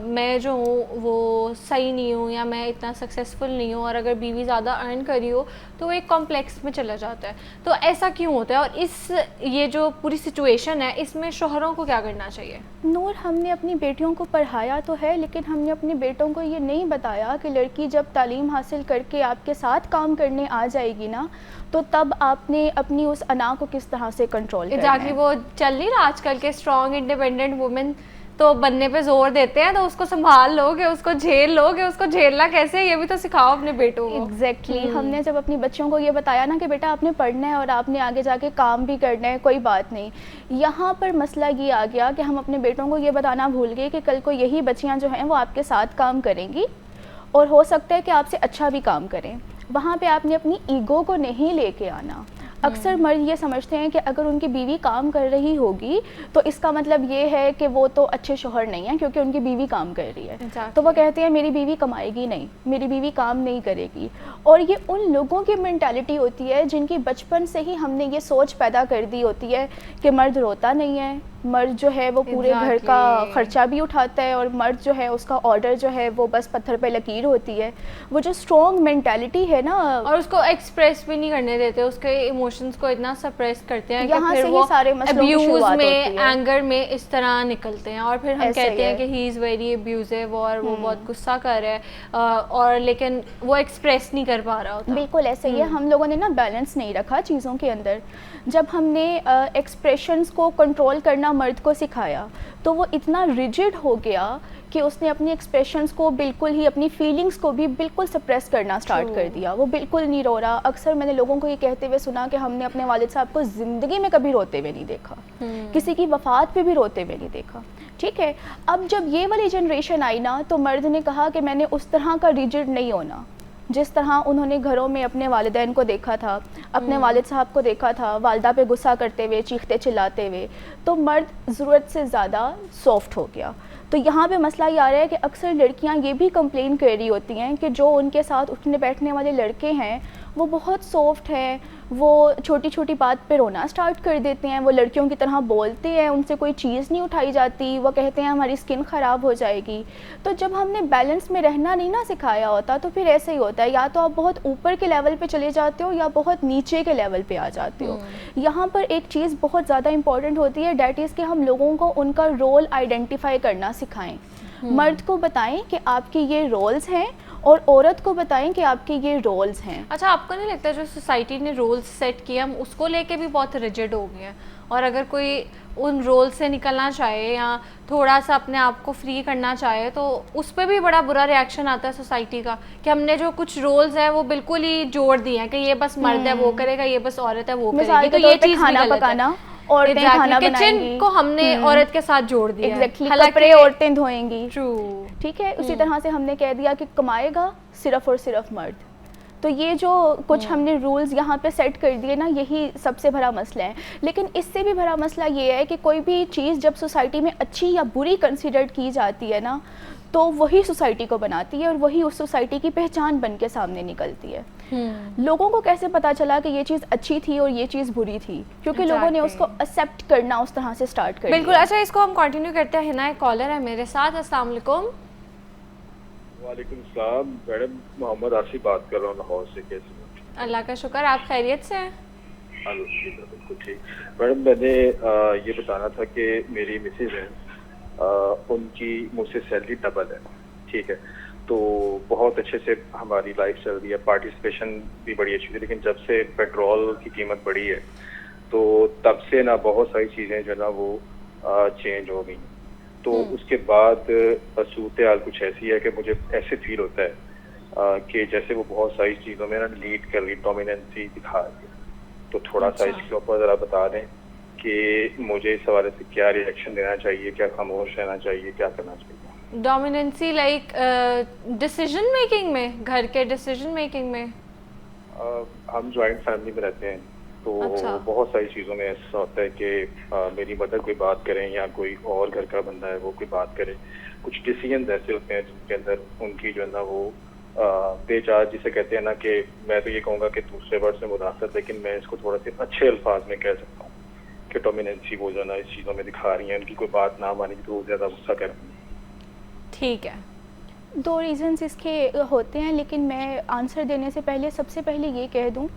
मैं जो हूँ वो सही नहीं हूँ या मैं इतना सक्सेसफुल नहीं हूँ, और अगर बीवी ज़्यादा अर्न करी हो तो वो एक कॉम्प्लेक्स में चला जाता है। तो ऐसा क्यों होता है और इस ये जो पूरी सिचुएशन है इसमें शोहरों को क्या करना चाहिए? नूर, हमने अपनी बेटियों को पढ़ाया तो है, लेकिन हमने अपने बेटों को ये नहीं बताया कि लड़की जब तालीम हासिल करके आपके साथ काम करने आ जाएगी ना, तो तब आपने अपनी उस अना को किस तरह से कंट्रोल करना है। एग्जैक्टली, वो चल नहीं रहा आजकल के स्ट्रॉन्ग इंडिपेंडेंट वुमेन तो बनने पे जोर देते हैं, तो उसको संभाल लोगे, उसको झेल लोगे, उसको झेलना कैसे है ये भी तो सिखाओ अपने बेटों को। एग्जैक्टली, हमने जब अपनी बच्चों को ये बताया ना कि बेटा आपने पढ़ना है और आपने आगे जाके काम भी करना है, कोई बात नहीं, यहाँ पर मसला ये आ गया कि हम अपने बेटों को ये बताना भूल गए कि कल को यही बच्चियाँ जो हैं वो आपके साथ काम करेंगी और हो सकता है कि आपसे अच्छा भी काम करें। वहाँ पे आपने अपनी ईगो को नहीं लेके आना। अक्सर मर्द ये समझते हैं कि अगर उनकी बीवी काम कर रही होगी तो इसका मतलब ये है कि वो तो अच्छे शोहर नहीं है क्योंकि उनकी बीवी काम कर रही है। तो वो कहते हैं मेरी बीवी कमाएगी नहीं, मेरी बीवी काम नहीं करेगी। और ये उन लोगों की मेंटालिटी होती है जिनकी बचपन से ही हमने ये सोच पैदा कर दी होती है कि मर्द रोता नहीं है, मर्द जो है वो पूरे घर का खर्चा भी उठाता है और मर्द जो है उसका ऑर्डर जो है वो बस पत्थर पे लकीर होती है। वो जो स्ट्रॉन्ग मेंटालिटी है ना, और उसको एक्सप्रेस भी नहीं करने देते, उसके इमोशंस को इतना सप्रेस करते हैं कि यहाँ फिर से वो ही सारे मसलों की अब्यूज शुरुआत में, होती है। एंगर में इस तरह निकलते हैं और फिर हम कहते हैं कि ही इज़ वेरी अब्यूजिव और वो बहुत गुस्सा कर रहा है और लेकिन वो एक्सप्रेस नहीं कर पा रहा होता। बिल्कुल ऐसे ही है। हम लोगों ने ना बैलेंस नहीं रखा चीज़ों के अंदर। जब हमने एक्सप्रेशंस को कंट्रोल करना मर्द को सिखाया तो वो इतना रिजिड हो गया कि उसने अपनी एक्सप्रेशंस को बिल्कुल ही, अपनी फीलिंग्स को भी बिल्कुल सप्रेस करना स्टार्ट कर दिया। वो बिल्कुल नहीं रो रहा। अक्सर मैंने लोगों को ये कहते हुए सुना कि हमने अपने वालिद साहब को ज़िंदगी में कभी रोते हुए नहीं देखा, किसी की वफ़ात पे भी रोते हुए नहीं देखा। ठीक है, अब जब ये वाली जनरेशन आई ना तो मर्द ने कहा कि मैंने उस तरह का रिजिड नहीं होना जिस तरह उन्होंने घरों में अपने वालिदैन को देखा था, अपने वालिद साहब को देखा था वालदा पे गुस्सा करते हुए, चीखते चिल्लाते हुए। तो मर्द ज़रूरत से ज़्यादा सॉफ्ट हो गया। तो यहाँ पे मसला ये आ रहा है कि अक्सर लड़कियाँ ये भी कंप्लेन कर रही होती हैं कि जो उनके साथ उठने बैठने वाले लड़के हैं वो बहुत सॉफ्ट हैं, वो छोटी छोटी बात पे रोना स्टार्ट कर देते हैं, वो लड़कियों की तरह बोलते हैं, उनसे कोई चीज़ नहीं उठाई जाती, वो कहते हैं हमारी स्किन ख़राब हो जाएगी। तो जब हमने बैलेंस में रहना नहीं ना सिखाया होता तो फिर ऐसे ही होता है, या तो आप बहुत ऊपर के लेवल पे चले जाते हो या बहुत नीचे के लेवल पे आ जाते हो। यहाँ पर एक चीज़ बहुत ज़्यादा इंपॉर्टेंट होती है, डैट इज़ कि हम लोगों को उनका रोल आइडेंटिफाई करना सिखाएँ। मर्द को बताएं कि आपके ये रोल्स हैं और औरत को बताएं कि आपके ये रोल्स हैं। अच्छा, आपको नहीं लगता जो सोसाइटी ने रोल्स सेट किए हम उसको लेके भी बहुत रिजिड हो गए हैं, और अगर कोई उन रोल से निकलना चाहे या थोड़ा सा अपने आप को फ्री करना चाहे तो उस पर भी बड़ा बुरा रिएक्शन आता है सोसाइटी का कि हमने जो कुछ रोल्स हैं वो बिल्कुल ही जोड़ दिए हैं कि ये बस मर्द है वो करेगा, ये बस औरत है वो करेगी। तो ये चीज़ खाना पकाना, औरतें खाना बनाएंगी, को हमने औरत के साथ जोड़ दिया। एग्जैक्टली, कपड़े औरतें धोएंगी। ट्रू, ठीक है। उसी तरह से हमने कह दिया कि कमाएगा सिर्फ और सिर्फ मर्द। तो ये जो कुछ हमने रूल्स यहाँ पे सेट कर दिए ना, यही सबसे बड़ा मसला है। लेकिन इससे भी बड़ा मसला ये है कि कोई भी चीज़ जब सोसाइटी में अच्छी या बुरी कंसिडर की जाती है ना तो वही सोसाइटी को बनाती है और वही उस सोसाइटी की पहचान बन के सामने निकलती है। लोगों को कैसे पता चला कि ये चीज़ अच्छी थी और ये चीज़ बुरी थी? क्योंकि लोगों ने उसको एक्सेप्ट करना उस तरह से स्टार्ट कर दिया। बिल्कुल। अच्छा, इसको हम कंटिन्यू करते हैं ना। एक कॉलर है मेरे साथ। अस्सलाम वालेकुम। वालेकुम सलाम मैडम, मोहम्मद आसिफ बात कर रहा हूँ लाहौर से। कैसे? अल्लाह का शुक्र, आप खैरियत से हैं? अल्हम्दुलिल्लाह बिल्कुल ठीक। मैडम मैंने ये बताना था कि मेरी मिसेज है, उनकी मुझसे सैलरी डबल है, ठीक है, तो बहुत अच्छे से हमारी लाइफ चल रही है, पार्टिसिपेशन भी बड़ी अच्छी थी। लेकिन जब से पेट्रोल की कीमत बढ़ी है तो तब से ना बहुत सारी चीज़ें जो ना वो चेंज हो गई। तो उसके बाद सूरत हाल कुछ ऐसी है कि मुझे ऐसे फील होता है कि जैसे वो बहुत सारी चीज़ों में ना लीड कर रही, डोमिनेंसी दिखा रही है। तो थोड़ा सा इसके ऊपर ज़रा बता दें कि मुझे इस हवाले से क्या रिएक्शन देना चाहिए, क्या खामोश रहना चाहिए, क्या करना चाहिए? डोमिनेंसी लाइक डिसीजन मेकिंग में, घर के डिसीजन मेकिंग में? हम जॉइंट फैमिली में रहते हैं तो बहुत सारी चीज़ों में ऐसा होता है कि मेरी मदर कोई बात करें या कोई और घर का बंदा है वो कोई बात करे, कुछ डिसीजन ऐसे होते हैं जिनके अंदर उनकी जो है ना वो पेचार जिसे कहते हैं ना, कि मैं तो ये कहूँगा कि दूसरे वर्ड से मुदाखलत, लेकिन मैं इसको थोड़ा से अच्छे अल्फाज में कह सकता हूँ कि डोमिनेंसी वो जो ना इस चीज़ों में दिखा रही हैं, उनकी कोई बात ना मानी तो वो ज़्यादा गुस्सा कर रही हैं। ठीक है, दो रीज़न्स इसके होते हैं, लेकिन मैं आंसर देने से पहले सबसे पहले ये कह दूं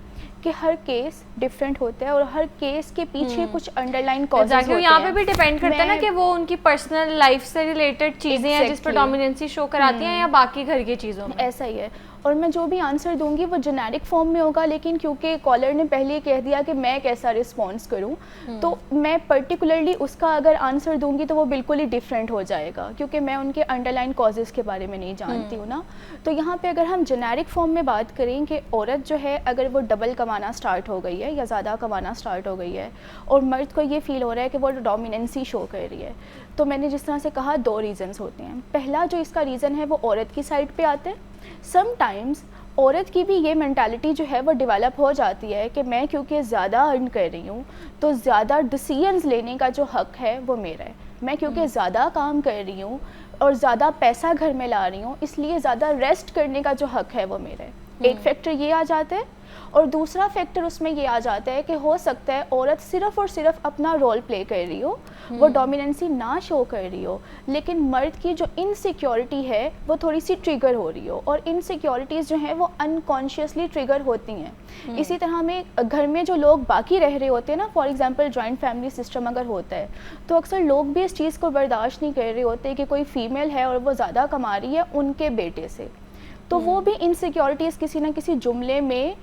कि हर केस डिफरेंट होता है और हर केस के पीछे कुछ अंडरलाइन कॉजेज होते हैं। यहाँ पे भी डिपेंड करता है ना कि वो उनकी पर्सनल लाइफ से रिलेटेड चीज़ें हैं जिस पर डोमिनेंसी शो कराती हैं या बाकी घर की चीज़ों में। ऐसा ही है। और मैं जो भी आंसर दूंगी वो जेनेरिक फॉर्म में होगा, लेकिन क्योंकि कॉलर ने पहले ही कह दिया कि मैं कैसा रिस्पॉन्स करूं, तो मैं पर्टिकुलरली उसका अगर आंसर दूंगी तो वो बिल्कुल ही डिफरेंट हो जाएगा, क्योंकि मैं उनके अंडरलाइन कॉजेज़ के बारे में नहीं जानती हूँ ना। तो यहाँ पे अगर हम जेनेरिक फॉर्म में बात करें कि औरत जो है अगर वो डबल कमाना स्टार्ट हो गई है या ज़्यादा कमाना स्टार्ट हो गई है और मर्द को ये फील हो रहा है कि वो डोमिनेंसी शो कर रही है, तो मैंने जिस तरह से कहा 2 रीज़न्स होते हैं। पहला जो इसका रीज़न है वो औरत की साइड पे आते हैं। समटाइम्स औरत की भी ये मेंटालिटी जो है वो डेवलप हो जाती है कि मैं क्योंकि ज़्यादा अर्न कर रही हूँ तो ज़्यादा डिसीजंस लेने का जो हक़ है वो मेरा है। मैं क्योंकि ज़्यादा काम कर रही हूँ और ज़्यादा पैसा घर में ला रही हूँ, इसलिए ज़्यादा रेस्ट करने का जो हक़ है वो मेरा है। एक फैक्टर ये आ जाता है। और दूसरा फैक्टर उसमें ये आ जाता है कि हो सकता है औरत सिर्फ़ और सिर्फ अपना रोल प्ले कर रही हो, वो डोमिनेंसी ना शो कर रही हो, लेकिन मर्द की जो इनसिक्योरिटी है वो थोड़ी सी ट्रिगर हो रही हो, और इनसिक्योरिटीज़ जो हैं वो अनकॉन्शियसली ट्रिगर होती हैं। इसी तरह में घर में जो लोग बाकी रह रहे होते हैं ना, for example joint family system अगर होता है तो अक्सर लोग भी इस चीज़ को बर्दाश्त नहीं कर रहे होते कि कोई फ़ीमेल है और वो ज़्यादा कमा रही है उनके बेटे से, तो वो भी इनसिक्योरिटीज़ किसी ना किसी जुमले में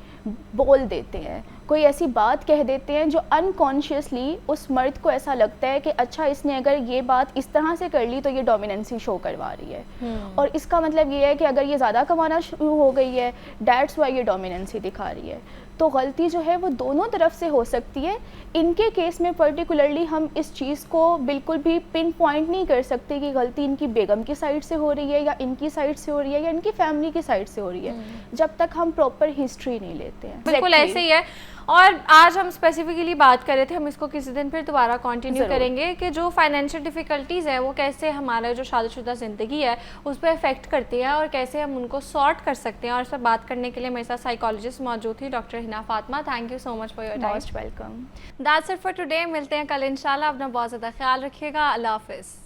बोल देते हैं, कोई ऐसी बात कह देते हैं जो अनकॉन्शियसली उस मर्द को ऐसा लगता है कि अच्छा इसने अगर ये बात इस तरह से कर ली तो ये डोमिनेंसी शो करवा रही है। और इसका मतलब ये है कि अगर ये ज़्यादा कमाना शुरू हो गई है, दैट्स वाई ये डोमिनेंसी दिखा रही है। तो गलती जो है वो दोनों तरफ से हो सकती है। इनके केस में पर्टिकुलरली हम इस चीज़ को बिल्कुल भी पिन पॉइंट नहीं कर सकते कि गलती इनकी बेगम की साइड से हो रही है या इनकी साइड से हो रही है या इनकी फैमिली की साइड से हो रही है, जब तक हम प्रॉपर हिस्ट्री नहीं लेते हैं। बिल्कुल ऐसे ही है। और आज हम स्पेसिफिकली बात कर रहे थे, हम इसको किसी दिन फिर दोबारा कंटिन्यू करेंगे कि जो फाइनेंशियल डिफ़िकल्टीज़ हैं वो कैसे हमारा जो शादीशुदा ज़िंदगी है उस पर इफ़ेक्ट करती है और कैसे हम उनको सॉर्ट कर सकते हैं। और इस पर बात करने के लिए मेरे साथ साइकोलॉजिस्ट मौजूद थी, doctor Hina Fatima. Thank you so much for your time. Most welcome. That's it for today. मिलते हैं कल इंशाल्लाह। अपना बहुत ज़्यादा ख्याल रखिएगा। अल्लाह हाफिज़।